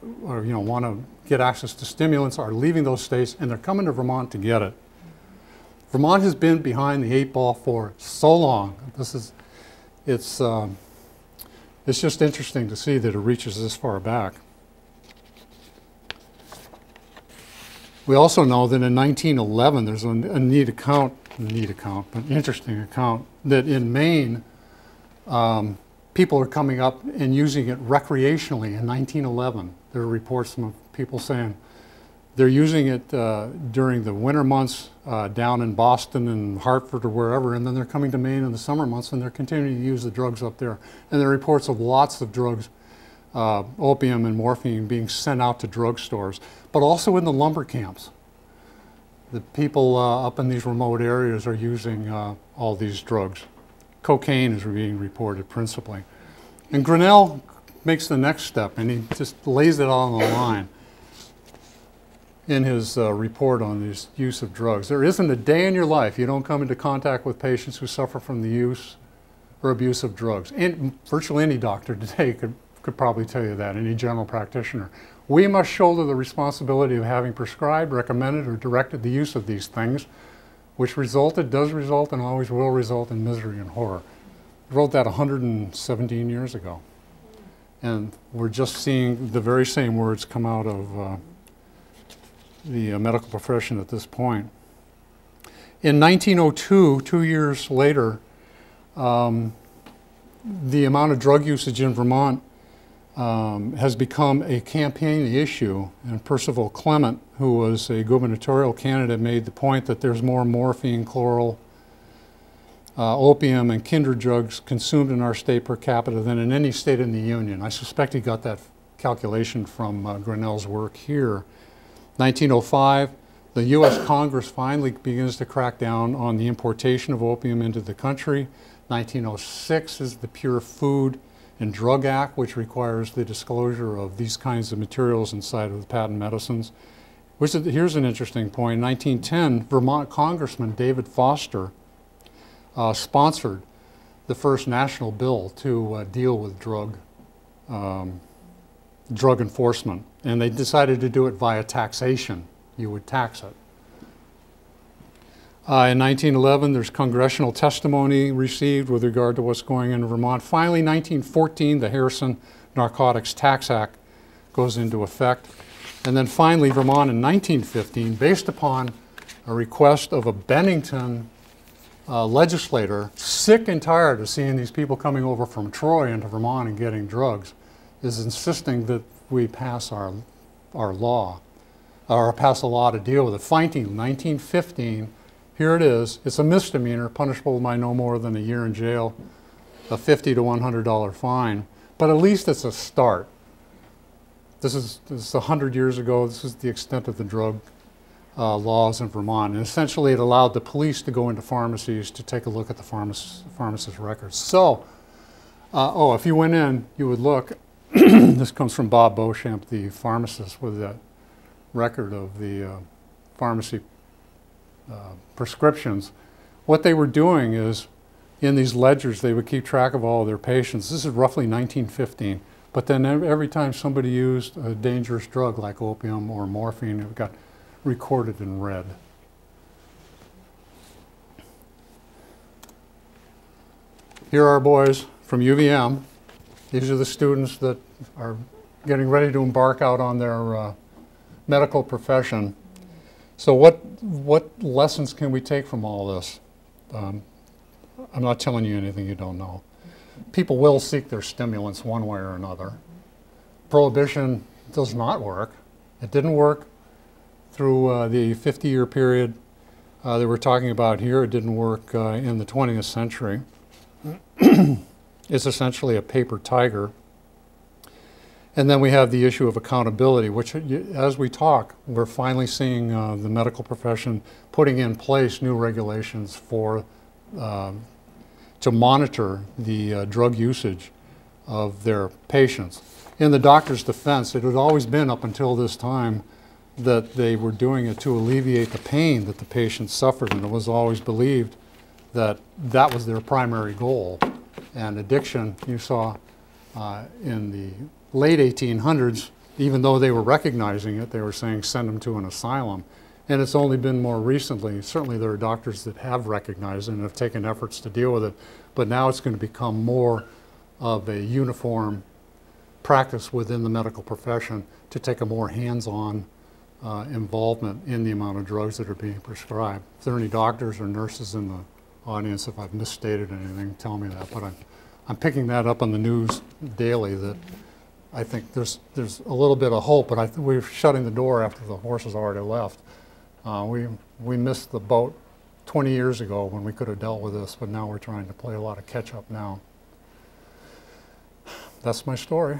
want to get access to stimulants are leaving those states, and they're coming to Vermont to get it. Vermont has been behind the 8 ball for so long. It's just interesting to see that it reaches this far back. We also know that in 1911, there's an interesting account, that in Maine, people are coming up and using it recreationally in 1911. There are reports from people saying They're using it during the winter months down in Boston and Hartford or wherever, and then they're coming to Maine in the summer months, and they're continuing to use the drugs up there. And there are reports of lots of drugs, opium and morphine, being sent out to drugstores, but also in the lumber camps. The people up in these remote areas are using all these drugs. Cocaine is being reported principally. And Grinnell makes the next step, and he just lays it all on the line in his report on this use of drugs. There isn't a day in your life you don't come into contact with patients who suffer from the use or abuse of drugs. And virtually any doctor today could probably tell you that, any general practitioner. We must shoulder the responsibility of having prescribed, recommended, or directed the use of these things, which does result, and always will result in misery and horror. I wrote that 117 years ago. And we're just seeing the very same words come out of the medical profession at this point. In 1902, 2 years later, the amount of drug usage in Vermont has become a campaign issue, and Percival Clement, who was a gubernatorial candidate, made the point that there's more morphine, chloral, opium, and kindred drugs consumed in our state per capita than in any state in the Union. I suspect he got that calculation from Grinnell's work here. 1905, the U.S. Congress finally begins to crack down on the importation of opium into the country. 1906 is the Pure Food and Drug Act, which requires the disclosure of these kinds of materials inside of the patent medicines. Here's an interesting point. In 1910, Vermont Congressman David Foster sponsored the first national bill to deal with drug enforcement. And they decided to do it via taxation. You would tax it. In 1911, there's congressional testimony received with regard to what's going on in Vermont. Finally, 1914, the Harrison Narcotics Tax Act goes into effect. And then finally, Vermont in 1915, based upon a request of a Bennington legislator, sick and tired of seeing these people coming over from Troy into Vermont and getting drugs, is insisting that we pass our law, or pass a law to deal with it. Finding 1915, here it is. It's a misdemeanor, punishable by no more than a year in jail, a $50 to $100 fine, but at least it's a start. This is 100 years ago. This is the extent of the drug laws in Vermont. And essentially it allowed the police to go into pharmacies to take a look at the pharmacist's records. So, if you went in, you would look. This comes from Bob Beauchamp, the pharmacist, with that record of the pharmacy prescriptions. What they were doing is, in these ledgers, they would keep track of all of their patients. This is roughly 1915. But then every time somebody used a dangerous drug like opium or morphine, it got recorded in red. Here are our boys from UVM. These are the students that are getting ready to embark out on their medical profession. So what lessons can we take from all this? I'm not telling you anything you don't know. People will seek their stimulants one way or another. Prohibition does not work. It didn't work through the 50-year period that we're talking about here. It didn't work in the 20th century. It's essentially a paper tiger. And then we have the issue of accountability, which, as we talk, we're finally seeing the medical profession putting in place new regulations for to monitor the drug usage of their patients. In the doctor's defense, it had always been up until this time that they were doing it to alleviate the pain that the patients suffered, and it was always believed that that was their primary goal. And addiction, you saw in the late 1800s, even though they were recognizing it, they were saying send them to an asylum. And it's only been more recently, certainly there are doctors that have recognized it and have taken efforts to deal with it, but now it's going to become more of a uniform practice within the medical profession to take a more hands-on involvement in the amount of drugs that are being prescribed. If there are any doctors or nurses in the audience, if I've misstated anything, tell me that, but I'm picking that up on the news daily, that I think there's a little bit of hope, but we're shutting the door after the horses already left. We missed the boat 20 years ago when we could have dealt with this, but now we're trying to play a lot of catch up now. That's my story.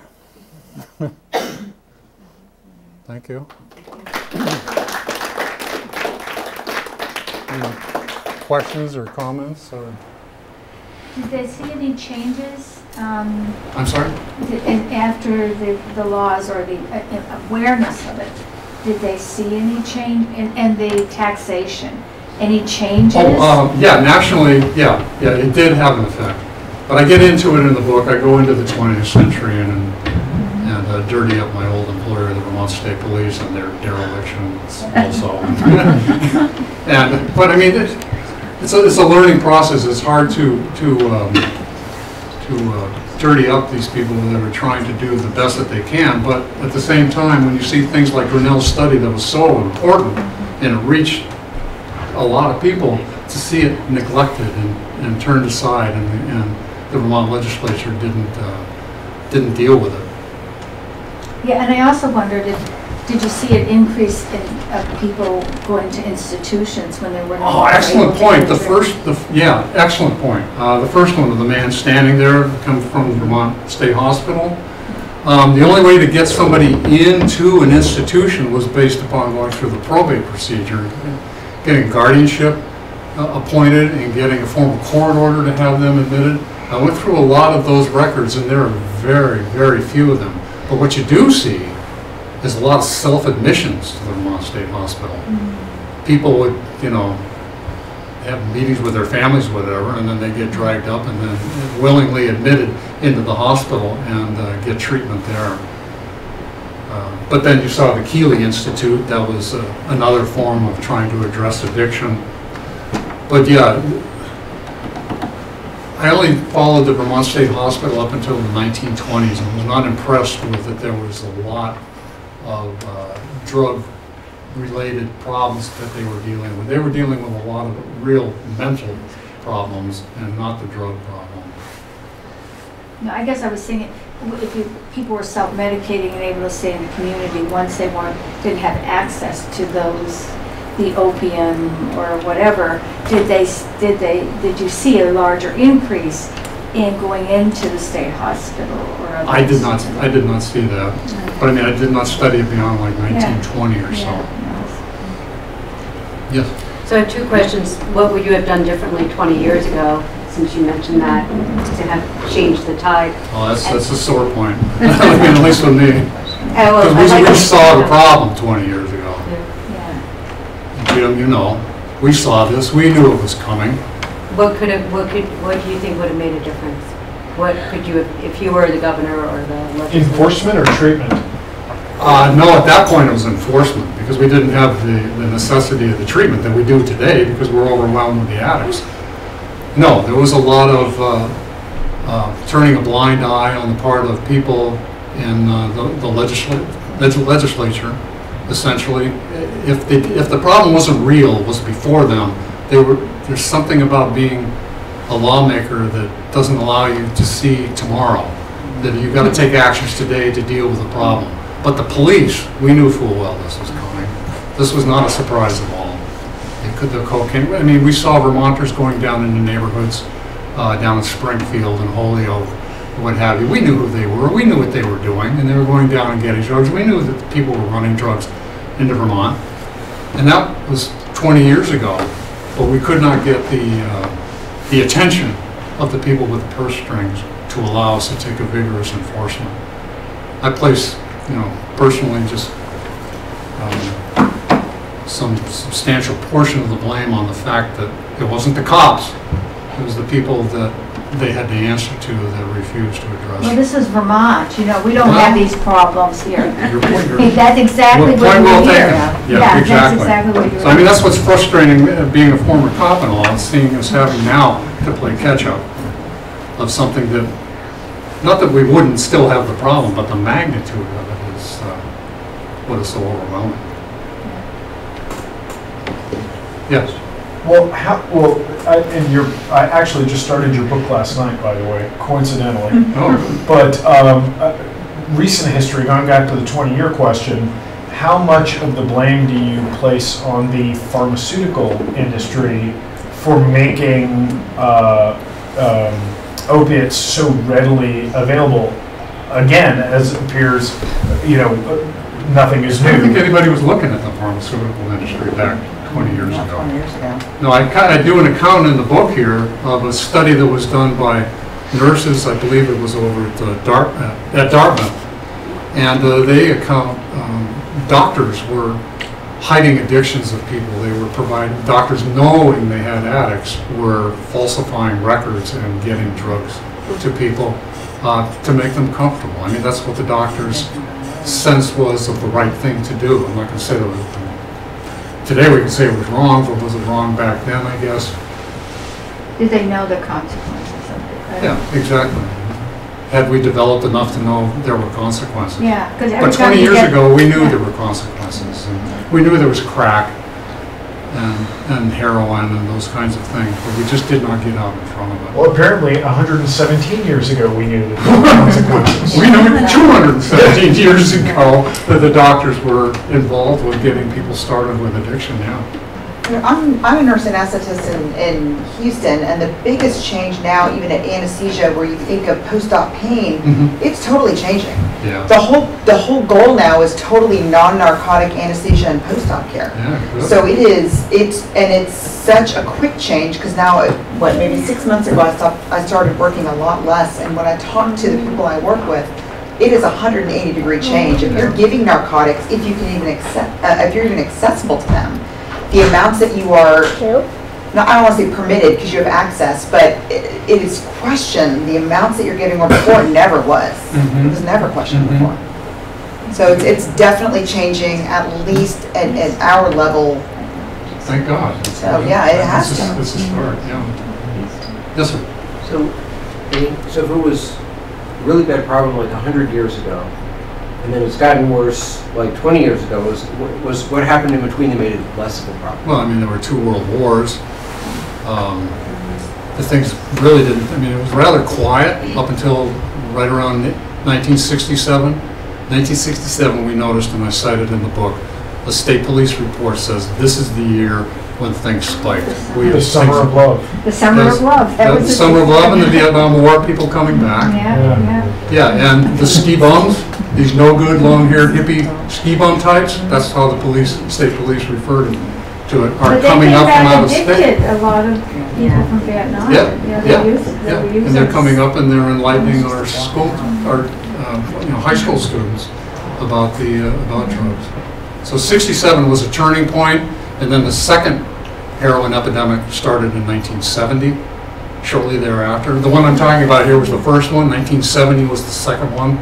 Thank you. Any questions or comments? Or? Did they see any changes? I'm sorry? After the laws or the awareness of it, did they see any change in the taxation? Any changes? Oh, yeah, nationally, yeah, it did have an effect. But I get into it in the book. I go into the 20th century and dirty up my old employer, the Vermont State Police, and their derelictions also. But I mean, it's a learning process. It's hard to dirty up these people that are trying to do the best that they can. But at the same time, when you see things like Grinnell's study that was so important and it reached a lot of people, to see it neglected and turned aside, and the Vermont legislature didn't deal with it. Yeah, and I also wondered did you see an increase of people going to institutions when they were not? Oh, excellent point. Excellent point. The first one, the man standing there, comes from the Vermont State Hospital. The only way to get somebody into an institution was based upon going through the probate procedure, getting guardianship appointed and getting a formal court order to have them admitted. I went through a lot of those records, and there are very, very few of them. But what you do see is a lot of self-admissions to the Vermont State Hospital. Mm-hmm. People would, have meetings with their families, whatever, and then they get dragged up and then willingly admitted into the hospital and get treatment there. But then you saw the Keeley Institute. That was another form of trying to address addiction. But yeah, I only followed the Vermont State Hospital up until the 1920s and was not impressed with it. There was a lot of drug-related problems that they were dealing with. They were dealing with a lot of real mental problems and not the drug problem. No, I guess I was thinking, if people were self-medicating and able to stay in the community, once they didn't have access to the opium or whatever, did you see a larger increase in going into the state hospital or other I did not see that. Okay. But I mean, I did not study it beyond like 1920 or so. Yes. So I have two questions. What would you have done differently 20 years ago, since you mentioned that, to have changed the tide? Oh, that's a sore point. I mean, at least with me. Because we saw the problem 20 years ago. Jim, we saw this. We knew it was coming. What do you think would have made a difference? What could you have, if you were the governor or the legislature? Enforcement or treatment? No, at that point it was enforcement, because we didn't have the necessity of the treatment that we do today because we're overwhelmed with the addicts. No, there was a lot of turning a blind eye on the part of people in the legislature. Essentially, if the problem wasn't real, was before them, there's something about being a lawmaker that doesn't allow you to see tomorrow, that you've got to take actions today to deal with the problem. But the police, we knew full well this was coming. This was not a surprise at all. The cocaine, I mean, we saw Vermonters going down into neighborhoods down in Springfield and Holyoke, what have you. We knew who they were. We knew what they were doing, and they were going down and getting drugs. We knew that the people were running drugs into Vermont, and that was 20 years ago. But we could not get the attention of the people with the purse strings to allow us to take a vigorous enforcement. I place, personally, just some substantial portion of the blame on the fact that it wasn't the cops; it was the people that they had to answer to that refused to address. Well, this is Vermont. We don't have these problems here. That's Point exactly what well we're here. Yeah, exactly. That's exactly what you're. So I mean, that's what's frustrating, being a former cop and all, seeing us having now to play catch up of something that, not that we wouldn't still have the problem, but the magnitude of it is what is so overwhelming. Yes. Well, I actually just started your book last night, by the way, coincidentally. Oh. But recent history, going back to the 20-year question, how much of the blame do you place on the pharmaceutical industry for making opiates so readily available? Again, as it appears, nothing is new. I don't think anybody was looking at the pharmaceutical industry back 20 years ago. 20 years ago. No, I do an account in the book here of a study that was done by nurses, I believe it was over at Dartmouth, and they account, doctors were hiding addictions of people. They were providing, doctors knowing they had addicts were falsifying records and getting drugs to people to make them comfortable. I mean, that's what the doctor's sense was of the right thing to do. I'm not going to say that was, today we can say it was wrong, but was it wrong back then, I guess? Did they know the consequences of it? Yeah, exactly. Had we developed enough to know there were consequences? Yeah, because But 20 years ago, we knew there were consequences. And we knew there was crack and heroin and those kinds of things, but we just did not get out in front of it. Well, apparently 117 years ago we knew that there were consequences. We knew 217 years ago that the doctors were involved with getting people started with addiction, yeah. I'm a nurse anesthetist in Houston, and the biggest change now, even at anesthesia, where you think of post-op pain, it's totally changing. Yeah. The whole goal now is totally non-narcotic anesthesia and post-op care. Yeah, good. So it's such a quick change, because now, maybe 6 months ago I started working a lot less, and when I talk to the people I work with, it is a 180-degree change. If you're giving narcotics, if you're even accessible to them, the amounts that you are, I don't want to say permitted because you have access, but it is questioned. The amounts that you're giving where before it never was. It was never questioned before. So it's definitely changing, at least at our level. Thank God. So yeah, it has to. It's a start, yeah. Yes, sir. So if it was a really bad problem like 100 years ago, and then it's gotten worse like 20 years ago, was what happened in between that made it less of a problem? Well, I mean, there were 2 world wars. The things really didn't, I mean, it was rather quiet up until right around 1967. 1967, we noticed, and I cited in the book, the state police report says this is the year when things spiked. The summer of love. The summer of love. That was the summer of love and the Vietnam War, people coming back. Yeah, and the ski bums, these no good, long-haired hippie ski bum types, that's how the state police refer to it, are coming up from out of state. A lot of people from Vietnam. And they're coming up and they're enlightening our school, our high school students about drugs. So 67 was a turning point, and then the second heroin epidemic started in 1970. Shortly thereafter, the one I'm talking about here was the first one. 1970 was the second one.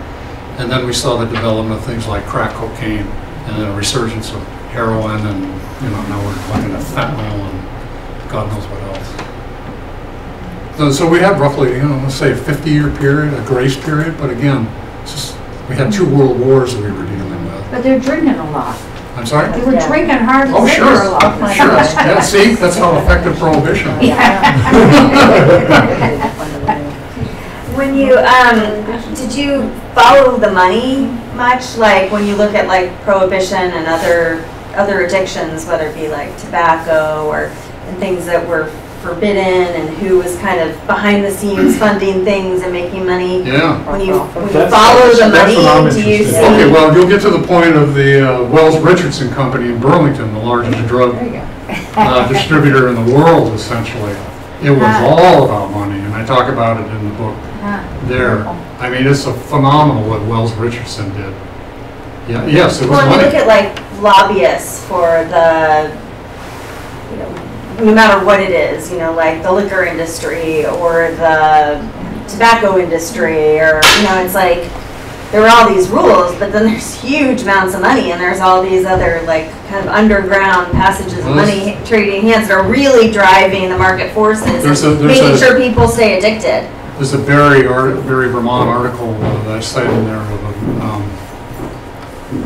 And then we saw the development of things like crack cocaine, and then a resurgence of heroin, and now we're looking at fentanyl and God knows what else. So we had roughly, let's say a 50-year period, a grace period, but again, we had 2 world wars that we were dealing with. But they're drinking a lot. I'm sorry? They were drinking hard liquor a lot. Sure. Yeah, see, that's how effective prohibition is. When you, did you follow the money much? Like when you look at like prohibition and other addictions, whether it be like tobacco and things that were forbidden, and who was kind of behind the scenes funding things and making money? Yeah. When you follow the money, do you see? Okay, well, you'll get to the point of the Wells Richardson Company in Burlington, the largest drug distributor in the world, essentially. It was all about money, and I talk about it in the book there. I mean, it's a phenomenal what Wells Richardson did. Yeah, yes, it was money. Well, you look at like lobbyists for the, no matter what it is, like the liquor industry or the tobacco industry, or, it's like there are all these rules, but then there's huge amounts of money, and there's all these other like kind of underground passages of money trading hands that are really driving the market forces, making sure people stay addicted. There's a very Vermont article that I cited in there of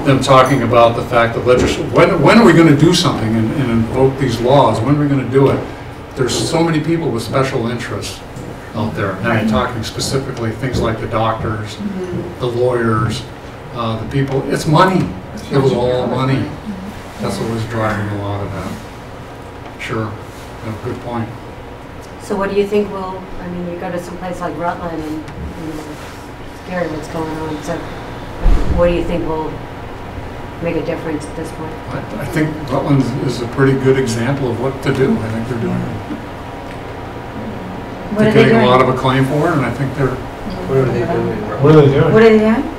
them talking about the fact that when are we going to do something and invoke these laws? When are we going to do it? There's so many people with special interests out there. And I'm talking specifically things like the doctors, the lawyers, the people. It's money. It was all money. That's what was driving a lot of that. Sure. No, good point. So what do you think will, I mean, you go to some place like Rutland and, it's scary what's going on. So what do you think will make a difference at this point? I think Rutland is a pretty good example of what to do. I think they're doing What they're are they getting a doing? lot of acclaim for it, and I think they're, What are they doing? What are they doing? What are they doing?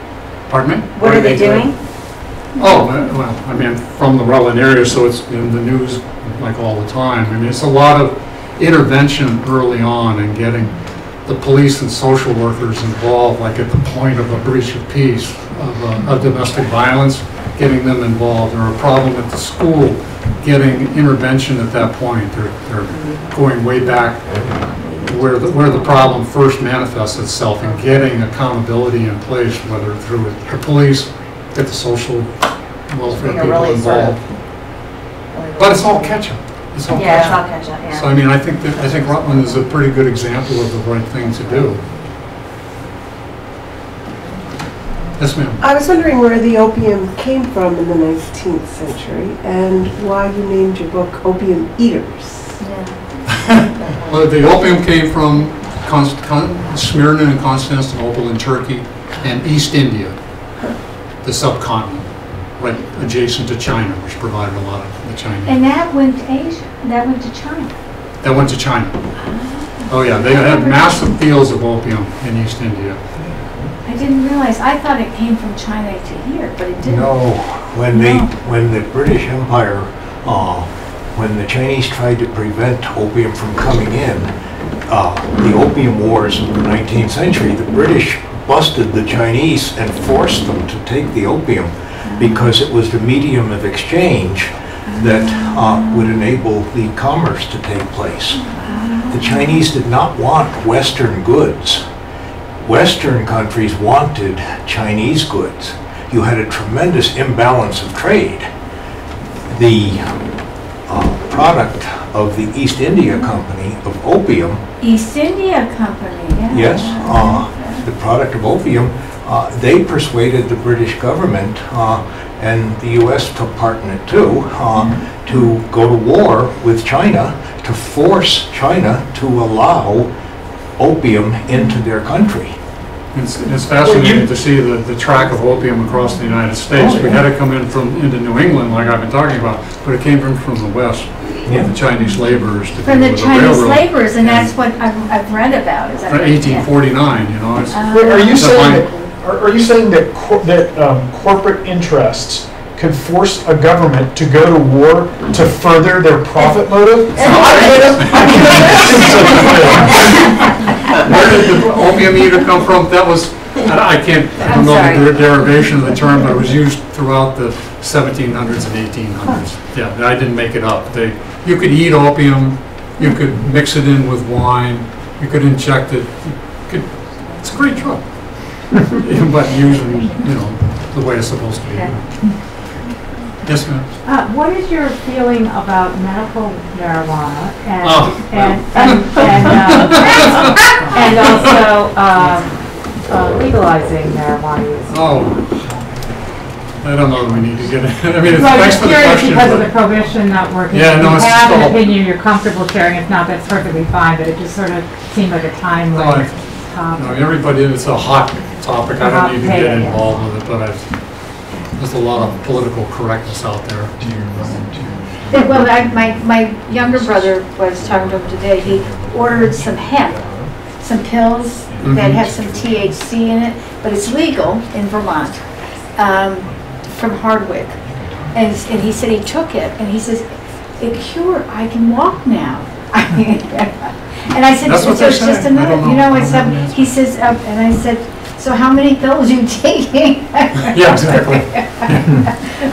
pardon me? What are they doing? Oh, well, I mean, from the Rutland area, so it's in the news like all the time. I mean, it's a lot of intervention early on and getting the police and social workers involved, like at the point of a breach of peace, of domestic violence, getting them involved, or a problem at the school, getting intervention at that point. They're going way back where the problem first manifests itself and getting accountability in place, whether through the police, get the social welfare Being a people really sort of- involved. But it's all catch-up. It's all Yeah, it's catch-up. all catch up, So yeah. I mean, I think Rutland is a pretty good example of the right thing to do. Yes, ma'am. I was wondering where the opium came from in the 19th century and why you named your book Opium Eaters. Well, the opium came from Smyrna and Constantinople in Turkey and East India, the subcontinent, right adjacent to China, which provided a lot of the Chinese. And that went to Asia, that went to China. That went to China. Oh yeah, they had massive fields of opium in East India. I didn't realize, I thought it came from China to here, but it didn't. No, when the British Empire, when the Chinese tried to prevent opium from coming in, the Opium Wars of the 19th century, the British busted the Chinese and forced them to take the opium because it was the medium of exchange that would enable the commerce to take place. The Chinese did not want Western goods. Western countries wanted Chinese goods. You had a tremendous imbalance of trade. The product of the East India Company of opium, East India Company, yeah. yes, the product of opium, they persuaded the British government, and the U.S. took part in it too, to go to war with China, to force China to allow opium into their country. It's fascinating to see the track of opium across the United States. We had it come in into New England, like I've been talking about, but it came from the West, Yeah. the Chinese laborers. To From deal the with Chinese railroad. laborers, and that's what I've read about. Is that From right? 1849, you know. It's, Wait, are you It's a saying fine- that, are you saying that corporate interests could force a government to go to war to further their profit motive? Where did the opium eater come from? That was, I don't know the derivation of the term, but it was used throughout the 1700s and 1800s. Yeah, I didn't make it up. You could eat opium, you could mix it in with wine, you could inject it. It's a great drug. But usually, the way it's supposed to be. Yes, ma'am. What is your feeling about medical marijuana and also legalizing marijuana use? Oh, I don't know that we need to get in. I mean, Well, I'm thanks just for the curious question. because of but- the prohibition not working. Yeah, no, If it's you have just an all- opinion you're comfortable sharing, if not, that's perfectly fine, but it just sort of seemed like a timely No, topic. everybody, it's a hot topic. I don't need to Hot get potato. involved with it, but there's a lot of political correctness out there. Well, my younger brother was talking to him today. He ordered some hemp, some pills that have some THC in it, but it's legal in Vermont, from Hardwick. And he said he took it, and he says, it cured, I can walk now. And I said, That's so what they're it's just saying. I another, don't know. it's, he says, and I said, so how many pills are you taking? Yeah, exactly.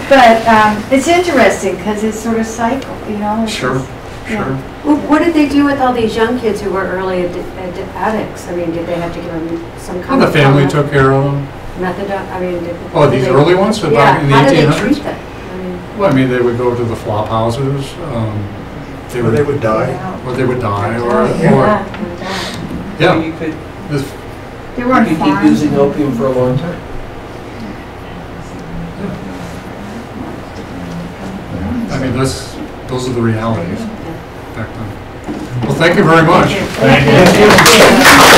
But it's interesting because it's sort of cycle, it's Sure, just- yeah. sure. Well, what did they do with all these young kids who were early addicts? I mean, did they have to give them some kind Well, of the family took care of them. methadone? I mean, Oh, these early ones? So back in the how did they 1800s? treat them? Well, I mean, they would go to the flop houses. They Or they would die. Or they would die, or Yeah. Or you could, This- They you weren't could keep farms. using opium for a long time. I mean, those are the realities back then. Well, thank you very much. Thank you.